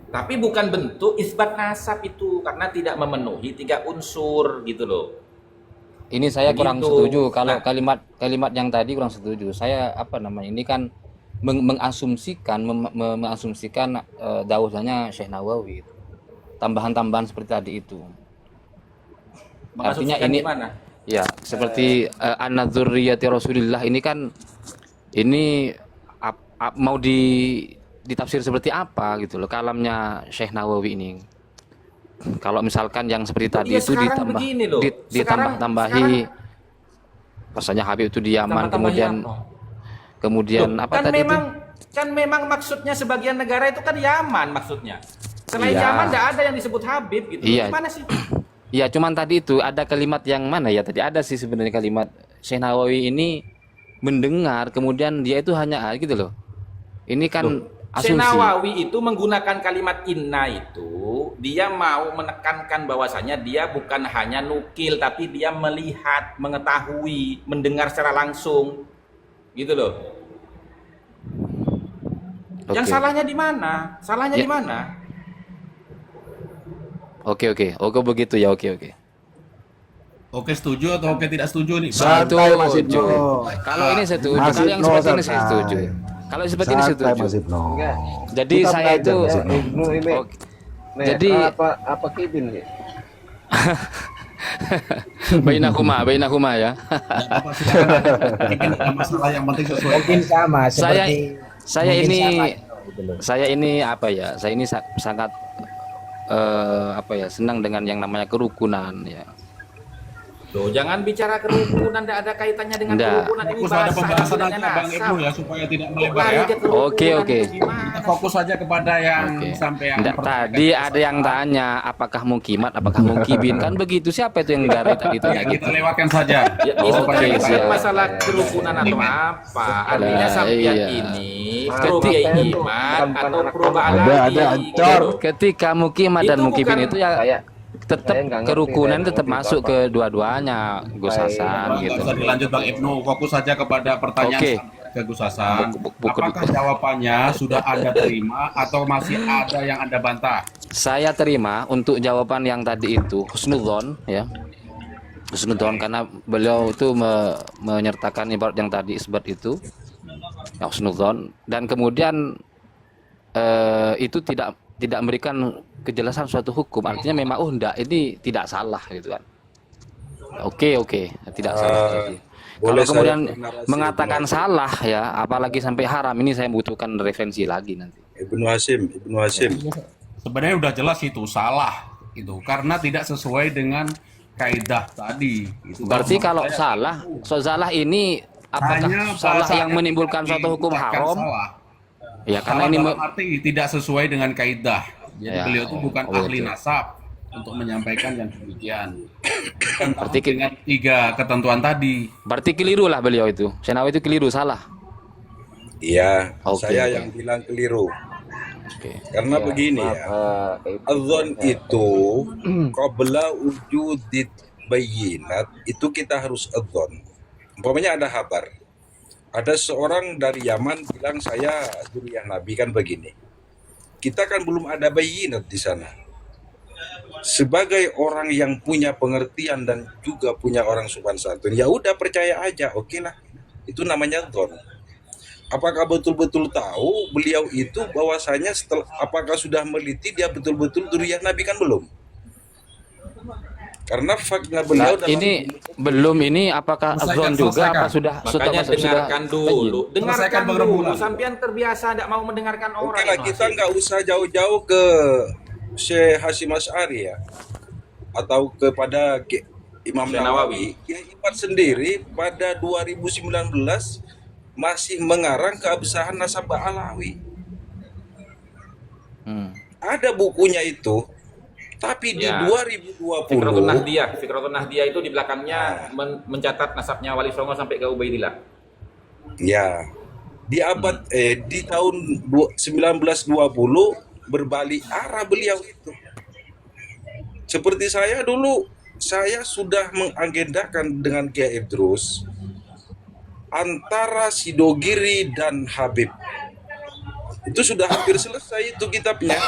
Tapi bukan bentuk isbat nasab itu karena tidak memenuhi 3 unsur gitu loh. Ini saya kurang Begitu. setuju kalau Nah. kalimat yang tadi kurang setuju. Saya ini kan mengasumsikan dawuhnya Syekh Nawawi. Tambahan-tambahan seperti tadi itu. Artinya Mengasumsikan ini gimana? ya seperti an-dzurriyyati Rasulillah ini kan mau ditafsir seperti apa gitu loh kalamnya Syekh Nawawi ini. Kalau misalkan yang seperti tadi Iya, itu sekarang begini loh. ditambah-tambahi rasanya Habib itu di Yaman, Tambah-tambahin kemudian Loh, apa kan tadi memang itu? kan memang maksudnya sebagian negara itu kan Yaman maksudnya. Selain Iya. Yaman tidak ada yang disebut Habib gitu. Iya. Gimana sih? Iya, cuman tadi itu ada kalimat yang mana ya? Tadi ada sih sebenarnya kalimat Syekh Nawawi ini mendengar kemudian dia itu hanya gitu loh. Ini kan Syekh asumsi. Nawawi itu menggunakan kalimat inna itu dia mau menekankan bahwasanya dia bukan hanya nukil tapi dia melihat, mengetahui, mendengar secara langsung. Gitu loh. Oke. Yang salahnya di mana? Salahnya Ya. di mana? Oke begitu ya. Oke. Oke setuju atau oke tidak setuju nih? Santai, Mas Setuju. Ibnu. Kalau ini setuju, Mas kalau yang Ibnu, seperti ini saya santai. setuju. Kalau seperti ini Santai, setuju. Mas Ibnu. Jadi Kita saya belajar, itu Mas Ibnu. Ibnu ini. Oke. Jadi apa kibin nih? bainahuma ya. Nggak apa-apa, silakan. Ini ada masalah yang penting sesuai. Mungkin sama seperti saya mungkin ini sama, gitu loh. saya ini apa ya? Saya ini sangat senang dengan yang namanya kerukunan ya. Loh, jangan bicara kerukunan, tidak ada kaitannya dengan Nggak. kerukunan. Ini Fokus pada bahasa pembahasan yang aja Bang nasab. Ibnu ya supaya tidak Kok melebar lari ya. ke kerukunan Oke. itu gimana Kita sih? fokus saja kepada yang Oke. sampai yang Nggak, tadi ada yang tanya apakah mukimat, apakah mukibin kan begitu. Siapa itu yang negara tadi tanya Ya, gitu. kita lewatkan saja. Ya, itu Oke, kan bukan siap. masalah kerukunan atau apa. Artinya Lah, sampean iya. ini pro kiai iman atau pro Ada, ba'alawi. ancor. Ketika mukimat dan Itu mukibin bukan- itu ya Saya tetap saya nggak ngerti, kerukunan saya tetap ngerti masuk Bapak. ke dua-duanya Gus Hasan Nggak gitu. usah dilanjut Bang Ibnu, fokus saja kepada pertanyaan Oke. sampai ke Gus Hasan. Buku- Apakah jawabannya sudah Anda terima atau masih ada yang Anda bantah? Saya terima untuk jawaban yang tadi itu husnudzon ya. Husnudzon karena beliau itu menyertakan ibarat yang tadi isbat itu. Ya, husnudzon dan kemudian itu tidak memberikan kejelasan suatu hukum, artinya memang enggak ini tidak salah gitu kan. Oke tidak salah berarti. Kalau kemudian mengatakan salah ya apalagi sampai haram ini saya butuhkan referensi lagi nanti. Ibnu Hasim. Sebenarnya udah jelas itu salah itu karena tidak sesuai dengan kaidah tadi. Itu Berarti maksud kalau saya. salah ini apakah Hanya salah bahasa yang menimbulkan suatu hukum diucapkan haram? salah. Ya karena Salah ini dalam arti tidak sesuai dengan kaidah. Jadi Ya, beliau itu bukan oh, ahli betul. nasab. untuk menyampaikan yang demikian. Berarti Dengan 3 ketentuan tadi. berarti keliru lah beliau itu. Senawi itu keliru, salah. Iya, Oke, saya oke. yang bilang keliru. Oke. Karena begini ya, adzon itu qabla wujudit bayinat itu kita harus adzon. Umpamanya ada kabar, ada seorang dari Yaman bilang saya zuriyah Nabi kan begini. Kita kan belum ada bayinat di sana. Sebagai orang yang punya pengertian dan juga punya orang sopan santun, ya udah percaya aja, oke lah. Itu namanya adzon. Apakah betul-betul tahu beliau itu bahwasanya setelah apakah sudah meliti dia betul-betul zuriyah Nabi kan belum? Karena fakta beliau Nah, ini belum ini apakah Selesaikan, azon juga selesaikan. apa sudah Makanya dengarkan dulu, Selesaikan dengarkan Bang dulu. Rembulan. Sampean terbiasa tidak mau mendengarkan Oke orang. lah, kita nggak usah jauh-jauh ke Syekh Hasyim Asy'ari ya, atau kepada Imam Syekh Nawawi. Kiai Imad sendiri pada 2019 masih mengarang keabsahan nasabah Alawi. Ada bukunya itu, tapi di Ya. 2020 Fikratun Nahdiyah itu di belakangnya mencatat nasabnya Wali Songo sampai ke Ubaidillah. ya di abad di tahun 1920 berbalik arah beliau itu. Seperti saya dulu, saya sudah mengagendakan dengan Kiai Idrus antara Sidogiri dan Habib. Itu sudah hampir selesai itu kitabnya.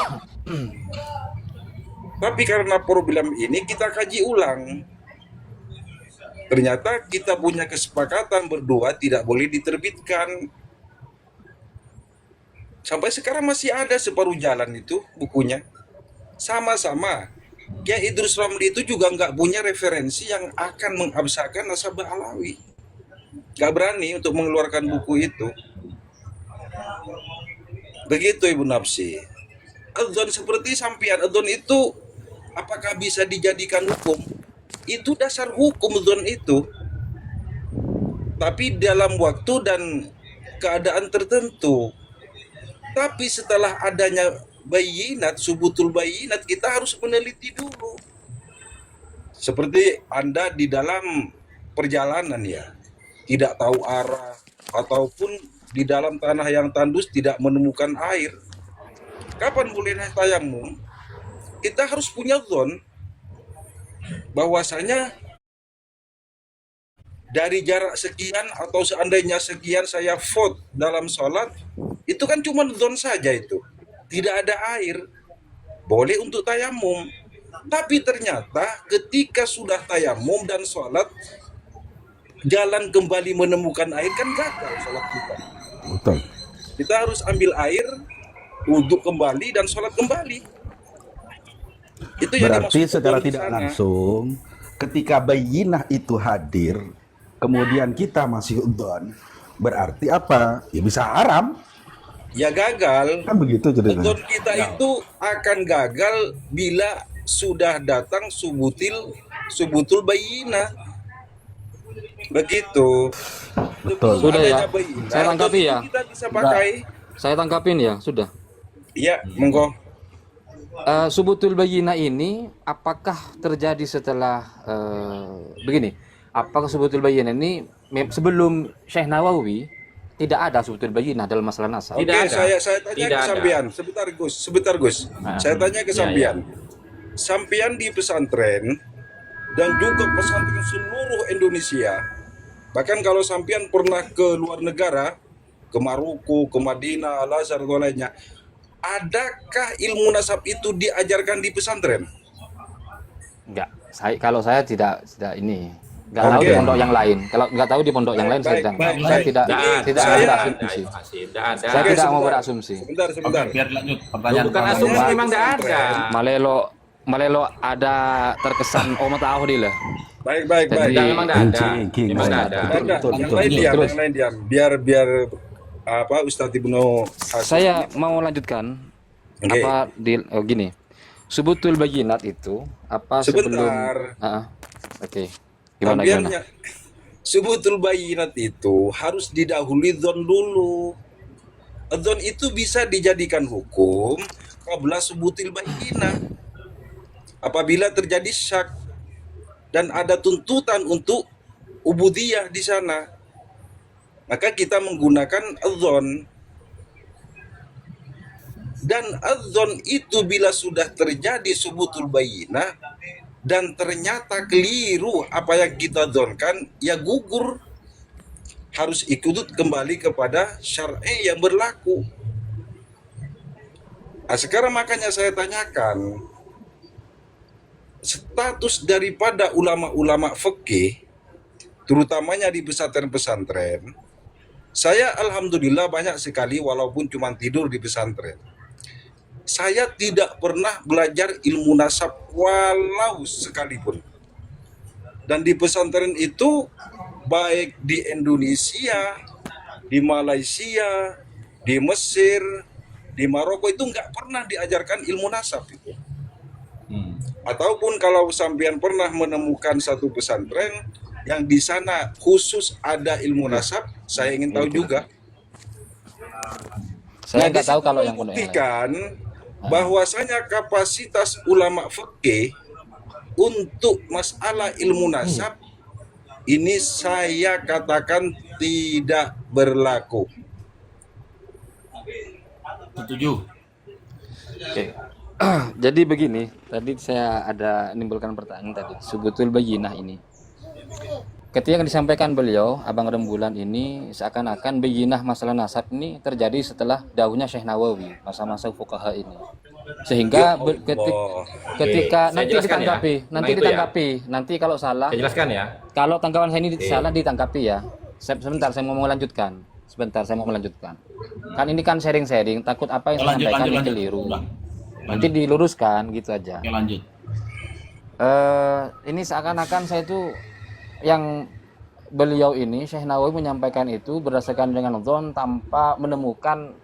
Tapi karena problem ini kita kaji ulang. Ternyata kita punya kesepakatan berdua tidak boleh diterbitkan. Sampai sekarang masih ada separuh jalan itu bukunya. Sama-sama. Kiai Idrus Ramli itu juga nggak punya referensi yang akan mengabsahkan nasabah Alawi. Nggak berani untuk mengeluarkan buku itu. Begitu Ibu Napsi. Adzon seperti sampian, adzon itu apakah bisa dijadikan hukum? Itu dasar hukum adzon itu. Tapi dalam waktu dan keadaan tertentu. Tapi setelah adanya bayinat, subutul bayinat, kita harus meneliti dulu. Seperti Anda di dalam perjalanan ya, tidak tahu arah, ataupun di dalam tanah yang tandus tidak menemukan air. Kapan bolehnya tayamum? Kita harus punya zon bahwasanya dari jarak sekian atau seandainya sekian saya vote dalam sholat, itu kan cuma zon saja itu. Tidak ada air, boleh untuk tayamum. Tapi ternyata ketika sudah tayamum dan sholat, jalan kembali menemukan air kan gagal sholat kita. Betul. Kita harus ambil air, wudhu kembali dan sholat kembali. Itu yang Berarti dimaksud secara di tidak sana. langsung ketika bayinah itu hadir, kemudian kita masih udon, berarti apa? Ya bisa haram. Ya gagal. Kan begitu ceritanya. Udhon kita itu akan gagal bila sudah datang subutul bayinah. Begitu. Betul. Sudah ya. Adanya bayinah, Saya tanggapi udhon ya. itu kita bisa pakai. Saya tangkapin ya, sudah. Ya, monggo. Subutul bayinah ini apakah terjadi setelah begini? Apakah subutul bayinah ini sebelum Syekh Nawawi tidak ada subutul bayinah dalam masalah nasab? Oke, Tidak ada. saya tanya Tidak ke ada. Sampian. Sebentar Gus. Saya tanya ke Ya, Sampian. Sampian di pesantren dan juga pesantren seluruh Indonesia. Bahkan kalau Sampian pernah ke luar negara, ke Maroko, ke Madinah, Al-Azhar dan lainnya, adakah ilmu nasab itu diajarkan di pesantren? Enggak. Kalau saya tidak ini. Enggak tahu di pondok yang lain. Kalau enggak tahu di pondok yang lain saya Baik, tidak. baik, Saya baik. tidak Ini tidak saya- berasumsi. Tidak ada. Saya Oke, tidak mau sebentar. berasumsi. Sebentar. Biar lanjut pertanyaan. Bukan Bang asumsi, Rembulan. memang tidak ada. Malelo ada terkesan tahu dia lah. Baik. Jadi- Tidak, memang tidak ada. King. Memang tidak ada. Betul, betul, Yang betul. lain diam, Terus. yang lain diam. Biar apa Ustadz Ibnu Hasim. Saya mau lanjutkan Oke. apa gini. Subutul bayinat itu apa sebelum Sebentar. Oke. Gimana? Subutul bayinat itu harus didahului dzon dulu. Dzon itu bisa dijadikan hukum qabla subutil bayinah. Apabila terjadi syak dan ada tuntutan untuk ubudiyah di sana, maka kita menggunakan adzon. Dan adzon itu bila sudah terjadi subutul bayyinah dan ternyata keliru apa yang kita dzonkan, ya gugur, harus ikut kembali kepada syar'i yang berlaku. Nah, sekarang makanya saya tanyakan, status daripada ulama-ulama fikih, terutamanya di pesantren-pesantren, saya alhamdulillah banyak sekali walaupun cuma tidur di pesantren. Saya tidak pernah belajar ilmu nasab walau sekalipun. Dan di pesantren itu, baik di Indonesia, di Malaysia, di Mesir, di Maroko, itu nggak pernah diajarkan ilmu nasab itu. Ataupun kalau sampean pernah menemukan satu pesantren yang di sana khusus ada ilmu nasab, saya ingin tahu juga. Saya Nah, nggak di tahu situ kalau yang pondok yang lain. membuktikan bahwasanya kapasitas ulama fikih untuk masalah ilmu nasab ini saya katakan tidak berlaku. Setuju. Oke. Jadi begini, tadi saya ada menimbulkan pertanyaan tadi, subutul bayyinah ini. Ketika yang disampaikan beliau, Abang Rembulan ini seakan-akan bayyinah masalah nasab ini terjadi setelah dahulunya Syekh Nawawi, masa-masa fuqaha ini. Sehingga ketika Saya nanti jelaskan ditanggapi, ya. nanti Nah, itu ya. ditanggapi, nanti kalau salah, Saya jelaskan ya. kalau tanggapan saya ini salah ditanggapi ya. Sebentar saya mau melanjutkan. Kan ini kan sharing-sharing, takut apa yang saya sampaikan ini keliru. Udah. Nanti diluruskan gitu aja. Oke, lanjut. Ini seakan-akan saya itu yang beliau ini Syekh Nawawi menyampaikan itu berdasarkan dengan dzon tanpa menemukan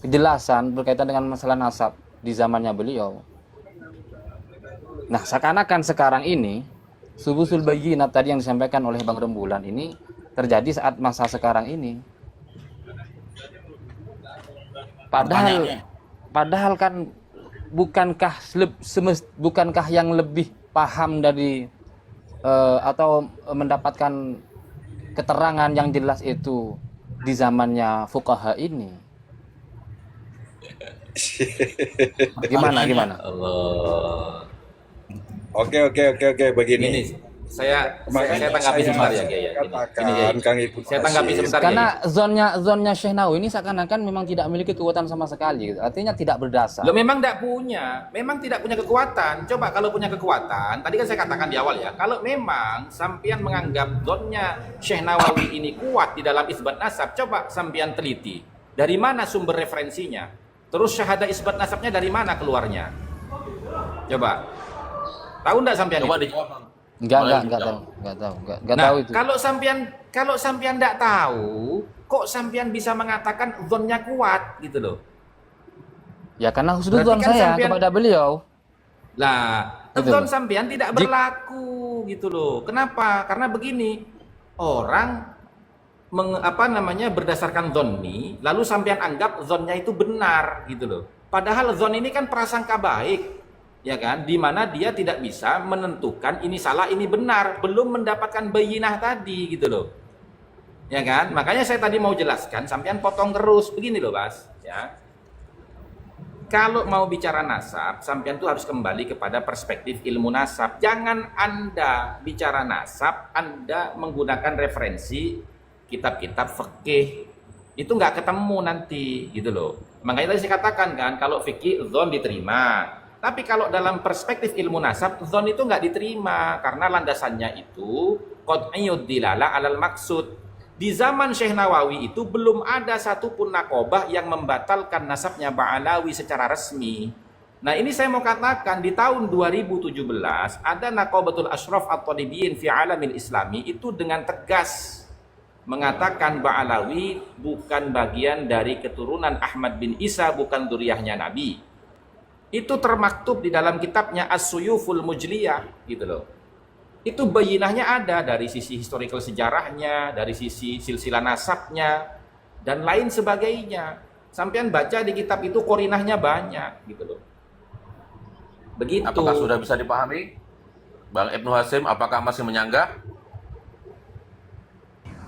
kejelasan berkaitan dengan masalah nasab di zamannya beliau. Nah, seakan-akan sekarang ini subutul bayyinah tadi yang disampaikan oleh Bang Rembulan ini terjadi saat masa sekarang ini. Padahal kan bukankah yang lebih paham dari atau mendapatkan keterangan yang jelas itu di zamannya fuqaha ini? Gimana? Allah. Oke, begini. Ini saya Makanya tanggapi saya sebentar ya, masih Kiai, ya. katakan, Ini, Kiai. Kang Ibnu Saya tanggapi Aziz. sebentar. Karena Kiai. zonnya Syekh Nawawi ini seakan-akan memang tidak memiliki kekuatan sama sekali gitu. Artinya tidak berdasar. Lo memang tidak punya, memang tidak punya kekuatan. Coba kalau punya kekuatan, tadi kan saya katakan di awal ya, kalau memang sampian menganggap zonnya Syekh Nawawi ini kuat di dalam isbat nasab, coba sampian teliti. Dari mana sumber referensinya? Terus syahadah isbat nasabnya dari mana keluarnya? Coba. Tahu enggak sampian Coba itu? dijawab. Enggak tahu itu. Kalau sampian enggak tahu, kok sampian bisa mengatakan zonnya kuat gitu loh. Ya karena husnuzon Berarti kan saya sampean- kepada beliau. Lah, Gitu zon loh. sampean tidak berlaku gitu loh. Kenapa? Karena begini, orang berdasarkan zon ini, lalu sampean anggap zonnya itu benar gitu loh. Padahal zon ini kan prasangka baik, ya kan? Di mana dia tidak bisa menentukan ini salah, ini benar, belum mendapatkan bayinah tadi gitu loh. Ya kan? Makanya saya tadi mau jelaskan, sampean potong terus begini loh, Bas, ya. Kalau mau bicara nasab, sampean tuh harus kembali kepada perspektif ilmu nasab. Jangan Anda bicara nasab, Anda menggunakan referensi kitab-kitab fikih. Itu nggak ketemu nanti, gitu loh. Makanya tadi saya katakan kan, kalau fikih dzon diterima. Tapi kalau dalam perspektif ilmu nasab, dzon itu nggak diterima karena landasannya itu qat'iyud dilalah alal maksud. Di zaman Syekh Nawawi itu belum ada satupun nakobah yang membatalkan nasabnya Ba'alawi secara resmi. Nah ini saya mau katakan di tahun 2017 ada Nakobatul Ashraf At-Talibiyin fi Alamil Islami itu dengan tegas mengatakan Ba'alawi bukan bagian dari keturunan Ahmad bin Isa, bukan dzurriyyahnya Nabi. Itu termaktub di dalam kitabnya As-Suyuful Mujliyah gitu loh. Itu bayinahnya ada dari sisi historical sejarahnya, dari sisi silsilah nasabnya dan lain sebagainya. Sampean baca di kitab itu korinahnya banyak gitu loh. Begitu. Apakah sudah bisa dipahami? Bang Ibnu Hasim, apakah masih menyanggah?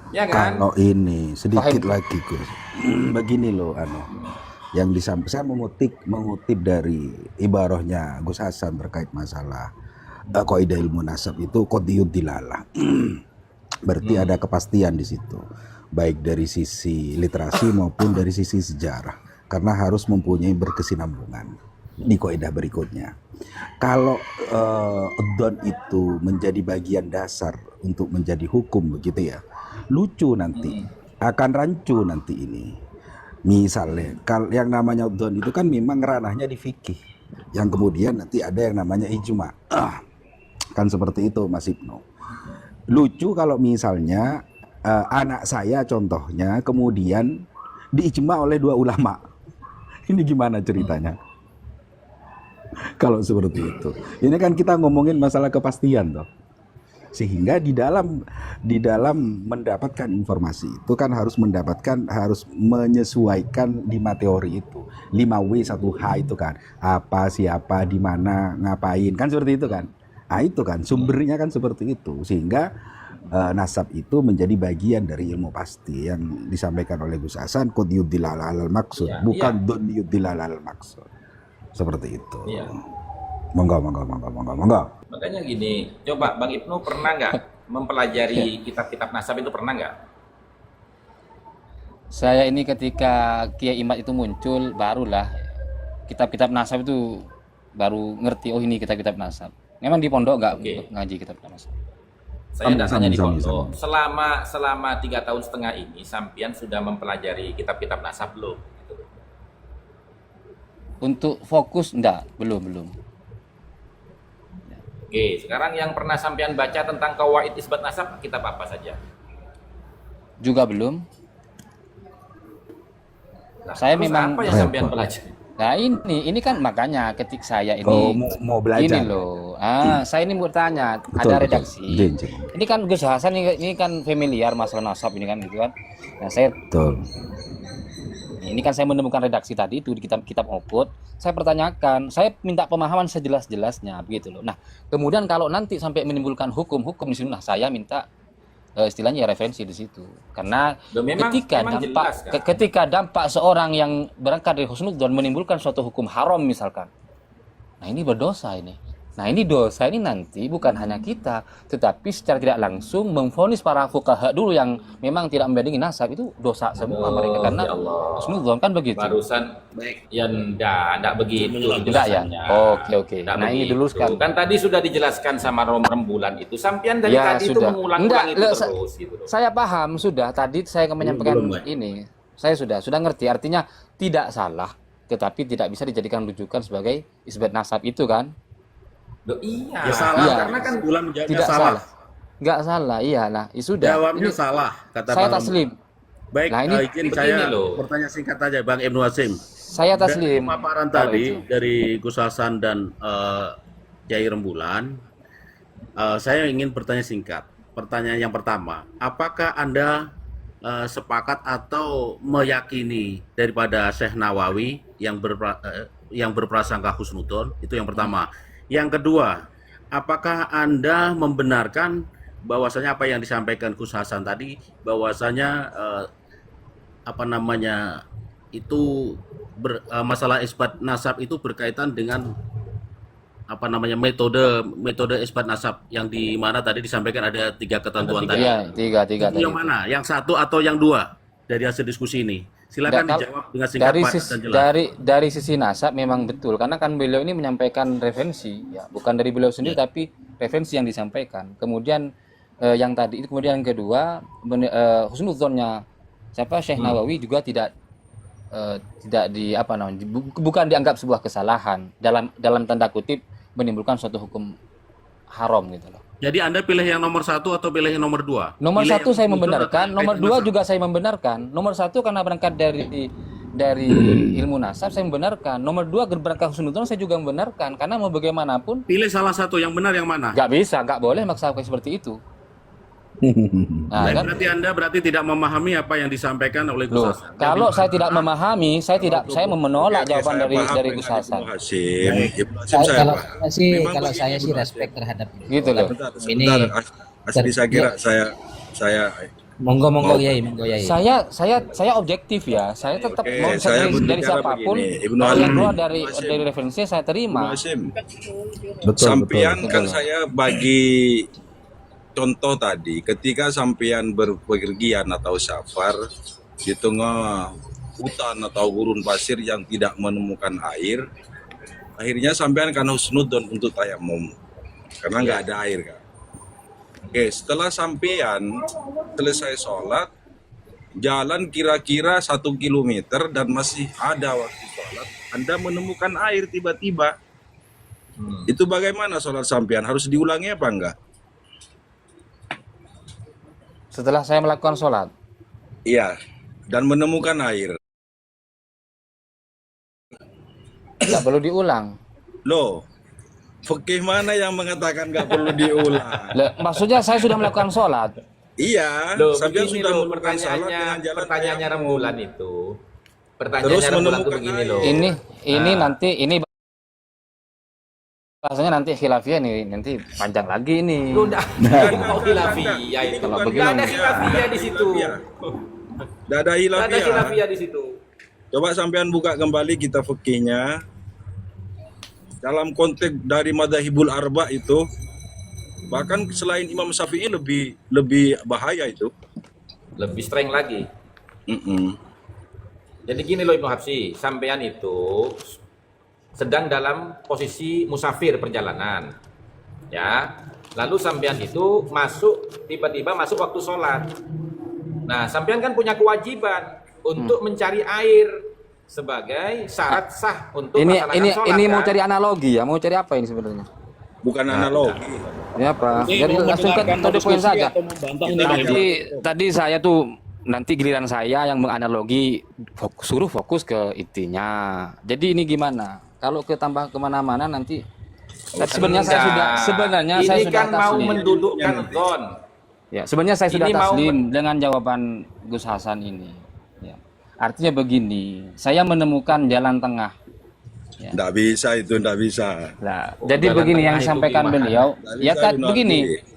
Ya kan? Kalau ini sedikit Paham. lagi Gus. Begini loh yang saya mengutip dari ibarahnya Gus Hasan terkait masalah kaidah ilmu nasab itu qadiyud dilalah. Berarti ada kepastian di situ. Baik dari sisi literasi maupun dari sisi sejarah. Karena harus mempunyai berkesinambungan di kaidah berikutnya. Kalau don itu menjadi bagian dasar untuk menjadi hukum begitu ya. Lucu nanti, akan rancu nanti ini. Misalnya, yang namanya don itu kan memang ranahnya di fikih. Yang kemudian nanti ada yang namanya ijma. Kan seperti itu Mas Ibnu. Lucu kalau misalnya anak saya contohnya kemudian diijma oleh dua ulama. Ini gimana ceritanya? Kalau seperti itu. Ini kan kita ngomongin masalah kepastian toh. Sehingga di dalam mendapatkan informasi itu kan harus menyesuaikan 5 teori itu. 5W 1H itu kan. Apa, siapa, di mana, ngapain. Kan seperti itu kan. Nah itu kan sumbernya kan seperti itu. Sehingga nasab itu menjadi bagian dari ilmu pasti yang disampaikan oleh Gus Hasan qadiyud dilalah al maksud, bukan doniyud dilalah al maksud. Seperti itu. Iya. Monggo. Makanya gini, coba Bang Ibnu pernah nggak mempelajari kitab-kitab nasab itu, pernah nggak? Saya ini ketika Kiai Imad itu muncul, barulah kitab-kitab nasab itu baru ngerti, oh ini kitab-kitab nasab. Memang di pondok nggak ngaji kitab-kitab nasab. Saya datanya di Sama. pondok. Selama 3 tahun setengah ini, sampean sudah mempelajari kitab-kitab nasab belum? Untuk fokus belum. Oke, sekarang yang pernah sampean baca tentang qawaid isbat nasab, kitab apa saja? Juga belum. Nah, Saya terus memang apa yang sampean pelajari? Nah ini kan makanya ketik saya ini Kalau mau belajar. ini loh. Saya ini mau tanya, Betul. ada redaksi. Jeng. Ini kan Gus Hasan ini kan familiar masalah nasab ini kan gitu kan. Nah, Betul. ini kan saya menemukan redaksi tadi itu di kitab Okut. Saya pertanyakan, saya minta pemahaman sejelas-jelasnya begitu loh. Nah, kemudian kalau nanti sampai menimbulkan hukum di sini, nah saya minta istilahnya ya referensi di situ. Karena memang jelas, kan? ketika dampak seorang yang berangkat dari husnudzon menimbulkan suatu hukum haram misalkan. Nah, ini berdosa ini. Nah, ini dosa ini nanti bukan hanya kita, tetapi secara tidak langsung memvonis para fuqaha dulu yang memang tidak membandingi nasab, itu dosa semua mereka karena husnudzon kan begitu. Barusan ya enggak begitu Enggak ya? penjelasannya. Oke. Nggak Nah, ini begitu. dulu sekarang. Kan tadi sudah dijelaskan sama Rembulan itu. Sampean dari Ya, tadi itu sudah. mengulang-ulang itu Enggak, terus gitu loh. Saya paham sudah tadi saya menyampaikan ini. Saya sudah ngerti, artinya tidak salah tetapi tidak bisa dijadikan rujukan sebagai isbat nasab itu kan? Loh, iya. Ya salah, Iya. karena kan bulan menjawabnya Tidak salah. salah. Enggak salah, iya lah. Sudah. Jawabnya Ini salah, kata saya Bang taslim. Baik, Nah, ini izin begini saya loh. bertanya singkat aja Bang Ibnu Hasim. Saya Dari taslim. pemaparan Kalau tadi itu. dari Gus Hasan dan Kiai Rembulan, saya ingin bertanya singkat. Pertanyaan yang pertama, apakah Anda sepakat atau meyakini daripada Syekh Nawawi yang berprasangka husnudzon? Itu yang pertama. Yang kedua, apakah Anda membenarkan bahwasanya apa yang disampaikan Gus Hasan tadi, bahwasanya itu masalah isbat nasab itu berkaitan dengan metode isbat nasab yang di mana tadi disampaikan ada 3 ketentuan tadi. Iya, tiga Itu tadi. yang mana? Yang satu atau yang 2 dari hasil diskusi ini? Silakan Nggak, dijawab dengan singkat padat dan jelas. dari sisi nasab memang betul karena kan beliau ini menyampaikan referensi ya, bukan dari beliau sendiri tapi referensi yang disampaikan. Kemudian yang tadi itu, kemudian yang kedua husnudzonnya Syekh Nawawi juga tidak bukan dianggap sebuah kesalahan dalam tanda kutip menimbulkan suatu hukum haram gitu loh. Jadi Anda pilih yang nomor 1 atau pilih yang nomor 2? Nomor Pilih 1 yang saya husnudzon membenarkan, atau nomor kaitan 2 nasab? juga saya membenarkan. Nomor 1 karena berangkat dari ilmu nasab saya membenarkan. Nomor 2 berangkat husnudzon saya juga membenarkan karena mau bagaimanapun Pilih salah satu, yang benar yang mana? nggak boleh maksa seperti itu. Nah, Baik, kan? berarti Anda tidak memahami apa yang disampaikan oleh Gus Loh, Hasan. kalau saya tidak memahami, saya menolak Oke, jawaban saya paham dari dengan Gus Hasan. Ibnu Hasim. Ibnu Hasim Saya, saya kalau paham. saya sih Memang kalau begini, saya sih Ibnu Hasim. respect terhadap itu. Gitu loh. Ini Sebentar, Asli saya kira saya monggo Mau- Yai, monggo Yai. Saya objektif ya. Saya tetap Oke, mau saya dari berbicara siapapun. begini, Ibnu Kalau yang Hasim. keluar Ibnu Hasim. dari referensi saya Ibnu terima. Hasim. Betul, Sampean betul. kan saya bagi contoh tadi, ketika sampean berpergian atau safar di tengah hutan atau gurun pasir yang tidak menemukan air, akhirnya sampean kan husnudzon untuk tayamum karena nggak ada air kan. Oke, setelah sampean selesai sholat, jalan kira-kira 1 kilometer dan masih ada waktu sholat, Anda menemukan air tiba-tiba. Itu bagaimana sholat sampean? Harus diulangi apa enggak? Setelah saya melakukan sholat, Iya, dan menemukan air. tidak perlu diulang. Loh, fikih mana yang mengatakan nggak perlu diulang? Maksudnya saya sudah melakukan sholat. Iya, Loh, sampean begini sudah loh melakukan sholat dengan jalan pertanyaannya tayamum. rembulan itu. Pertanyaannya Terus rembulan itu menemukan begini air. loh. Ini Nah. nanti bahasanya nanti khilafiyah nih, nanti panjang lagi ini. Lu udah mau khilafiyah itu. Kalau Nggak begini. ada khilafiyah di situ. Nggak ada Nggak ada hilafiyah. khilafiyah di situ. Coba sampean buka kembali kita fikihnya. Dalam konteks dari madzhabul arba itu, bahkan selain Imam Syafi'i lebih bahaya itu. Lebih streng lagi. Mm-mm. Jadi gini loh Ibnu Habsyi, sampean itu sedang dalam posisi musafir perjalanan. Ya. Lalu sampean itu tiba-tiba masuk waktu sholat. Nah, sampean kan punya kewajiban untuk mencari air sebagai syarat sah untuk melaksanakan sholat. Ini mau kan? cari analogi ya, mau cari apa ini sebenarnya? Bukan analogi. Ini apa? Jadi langsung ke the point saja. Tadi saya tuh nanti giliran saya yang menganalogi suruh fokus ke intinya. Jadi ini gimana? Kalau tambah kemana-mana nanti sebenarnya saya Ini sudah kan mau taslim. mendudukkan zon. Ya, sebenarnya saya sudah Ini mau taslim dengan jawaban Gus Hasan ini. Ya. Artinya begini, saya menemukan jalan tengah. Ya. Nggak bisa itu, nggak bisa. Nah, Oh, jadi jalan begini yang tengah itu disampaikan gimana? beliau. Nggak Ya bisa, Ibnu begini. Hasim.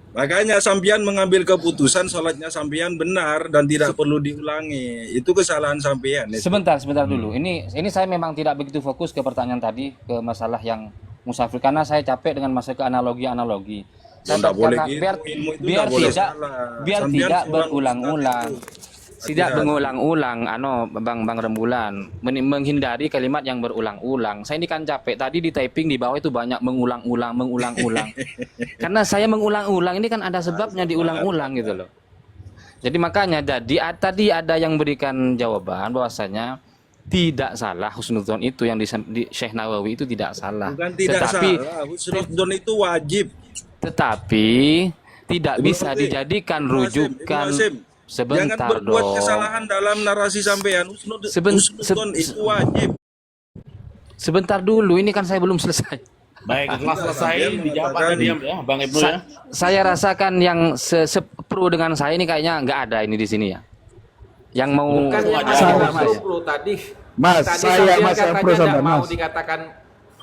Makanya sampean mengambil keputusan sholatnya sampean benar dan tidak perlu diulangi. Itu kesalahan sampean. Sebentar dulu. Ini saya memang tidak begitu fokus ke pertanyaan tadi, ke masalah yang musafir karena saya capek dengan masuk ke analogi. Saya Nggak boleh karena gitu. biar Ilmu itu biar nggak boleh tidak salah. biar Sampean tidak seorang berulang-ulang. ustaz itu. Tidak Hati-hati. mengulang-ulang, Bang Rembulan, menghindari kalimat yang berulang-ulang. Saya ini kan capek. Tadi di typing di bawah itu banyak mengulang-ulang. Karena saya mengulang-ulang ini kan ada sebabnya diulang-ulang gitu loh. Jadi makanya tadi ada yang berikan jawaban bahwasanya tidak salah husnudzon itu yang di Syekh Nawawi itu tidak salah. Bukan tidak salah. Husnudzon itu wajib. Tetapi tidak Ibnu bisa Hasim, dijadikan Ibnu Hasim, rujukan. Ibnu Hasim. Sebentar Jangan berbuat dong. kesalahan dalam narasi sampean. Husnudzon itu wajib. Sebentar dulu, ini kan saya belum selesai. Baik, setelah selesai dijawab Anda diam ya, Bang Ibnu ya. Saya rasakan yang sepro dengan saya ini kayaknya nggak ada ini di sini ya. Yang mau Bukan yang Saya, ada pro tadi. Mas, Tadi saya sampean Mas yang katanya pro sampean, nggak mau Mas. dikatakan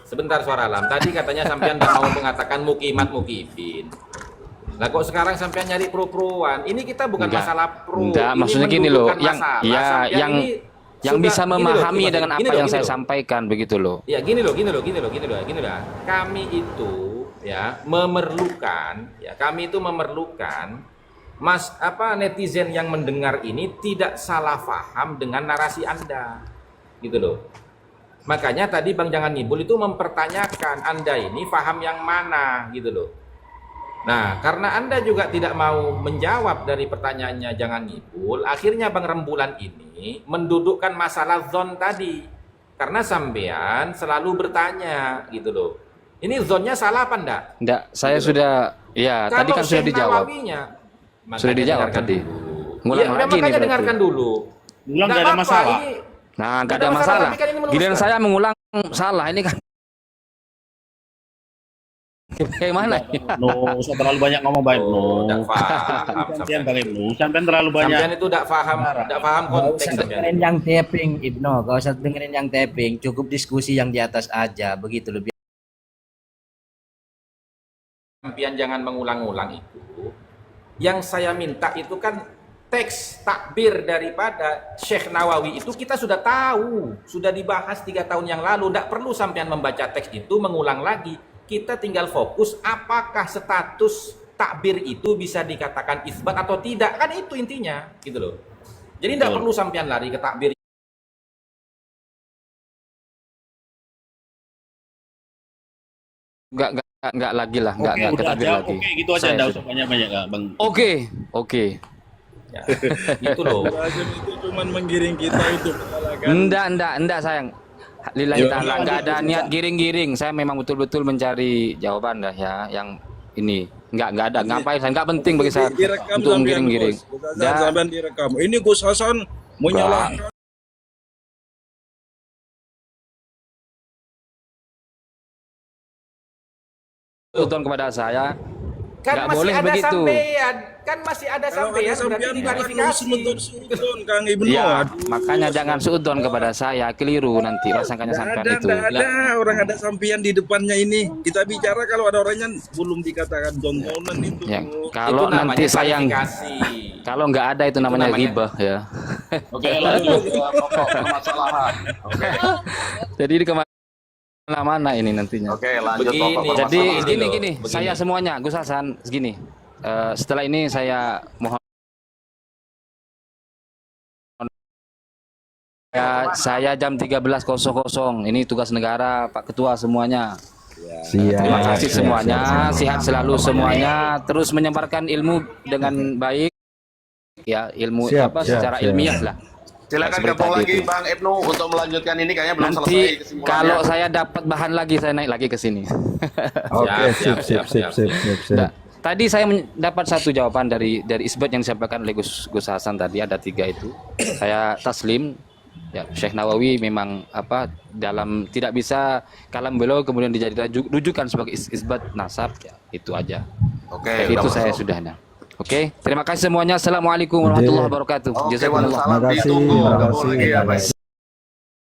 sebentar suara alam. Tadi katanya sampean nggak mau mengatakan mukimat mukifin. Lah kok sekarang sampean nyari pro-proan? Ini kita bukan Enggak. masalah pro. Enggak, Ini maksudnya gini loh, mendudukkan yang masalah. ya Sampean yang ini yang sudah- bisa gini loh, memahami gini, dengan gini apa loh, yang gini saya loh. sampaikan begitu loh. Ya gini loh. Kami itu memerlukan netizen yang mendengar ini tidak salah paham dengan narasi Anda. Gitu loh. Makanya tadi Bang Jangan Ngibul itu mempertanyakan Anda ini paham yang mana gitu loh. Nah, karena Anda juga tidak mau menjawab dari pertanyaannya Jangan Ngibul, akhirnya Bang Rembulan ini mendudukkan masalah zon tadi. Karena sampean selalu bertanya gitu loh. Ini zonnya salah apa enggak? Enggak, saya Gitu sudah ya tadi kan sudah Syekh dijawab. Nawawinya, Sudah makanya dijawab dengarkan tadi. dulu. Ngulang Iya, lagi makanya nih berarti. dengarkan dulu. Bilang Nggak nggak ada apa-apa, masalah. ini Nah, nggak nggak ada masalah. tapi kan ini meluruskan. Giliran saya mengulang salah ini kan. Kayak mana? No, saya terlalu banyak ngomong Bang Ibnu. Enggak paham. Sampean Bang Ibnu, sampean terlalu banyak. Sampean itu enggak paham Gak konteks usah sampean. dengerin yang tapping, Ibnu. Gak usah dengerin yang tapping. Cukup diskusi yang di atas aja. Begitu lebih. Sampean jangan mengulang-ulang itu. Yang saya minta itu kan teks takbir daripada Syekh Nawawi itu kita sudah tahu, sudah dibahas 3 tahun yang lalu. Tidak perlu sampean membaca teks itu mengulang lagi. Kita tinggal fokus apakah status takbir itu bisa dikatakan isbat atau tidak, kan itu intinya, gitu loh. Jadi tidak perlu sampean lari ke takbir. Enggak lagi lah, enggak ketakbir lagi. Oke, gitu aja, enggak usah banyak-banyak Bang. Oke. Ya, itu loh. Itu cuman menggiring kita itu kepala Enggak sayang. Lillahi ta'ala, enggak ada niat giring-giring. Saya memang betul-betul mencari jawaban dah ya, yang ini. Enggak ada, ngapain saya, enggak penting bagi saya direkam untuk sampean, giring-giring. Gus Hasan sampean direkam. Ini Gus Hasan menyalahkan. Tuntun kepada saya, Kan nggak masih boleh ada begitu. sampean, kan masih ada Kalau sampean, ada berarti sampean diklarifikasi. untuk sudon Kang Ibnu. Ya, Aduh. makanya jangan suudon kepada saya, keliru nanti rasangkanya sampean itu. Nggak ada orang ada sampean di depannya ini. Kita bicara kalau ada orangnya belum dikatakan tontonan itu. Ya, Itu kalau namanya nanti sayang, klarifikasi. kalau nggak ada itu namanya ghibah ya. Oke, lanjut ke pokok permasalahan. Oke. Jadi di kemana-mana ini nantinya. Oke, lanjut Begini. pokok Jadi permasalahan. gini, Begini. saya semuanya Gus Hasan segini. Setelah ini saya mohon saya jam 13.00. Ini tugas negara, Pak Ketua semuanya. Terima kasih semuanya, sehat selalu semuanya, terus menyebarkan ilmu dengan baik ya, ilmu secara ilmiah lah. Silakan Seperti gabung tadi lagi itu. Bang Ibnu untuk melanjutkan ini, kayaknya belum selesai Nanti kesimpulannya. kalau saya dapat bahan lagi saya naik lagi ke sini. Oke, Siap. Nah, tadi saya dapat satu jawaban dari isbat yang disampaikan oleh Gus Hasan tadi, ada 3 itu. Saya taslim. Ya, Syekh Nawawi memang dalam tidak bisa kalam beliau kemudian dijadikan rujukan sebagai isbat nasab, ya, itu aja. Oke, Jadi itu saya sudah ada. Oke, terima kasih semuanya. Assalamualaikum warahmatullahi wabarakatuh. Oke, Jazakumullah. waalaikumsalam. Ditunggu gabung lagi ya, Pak.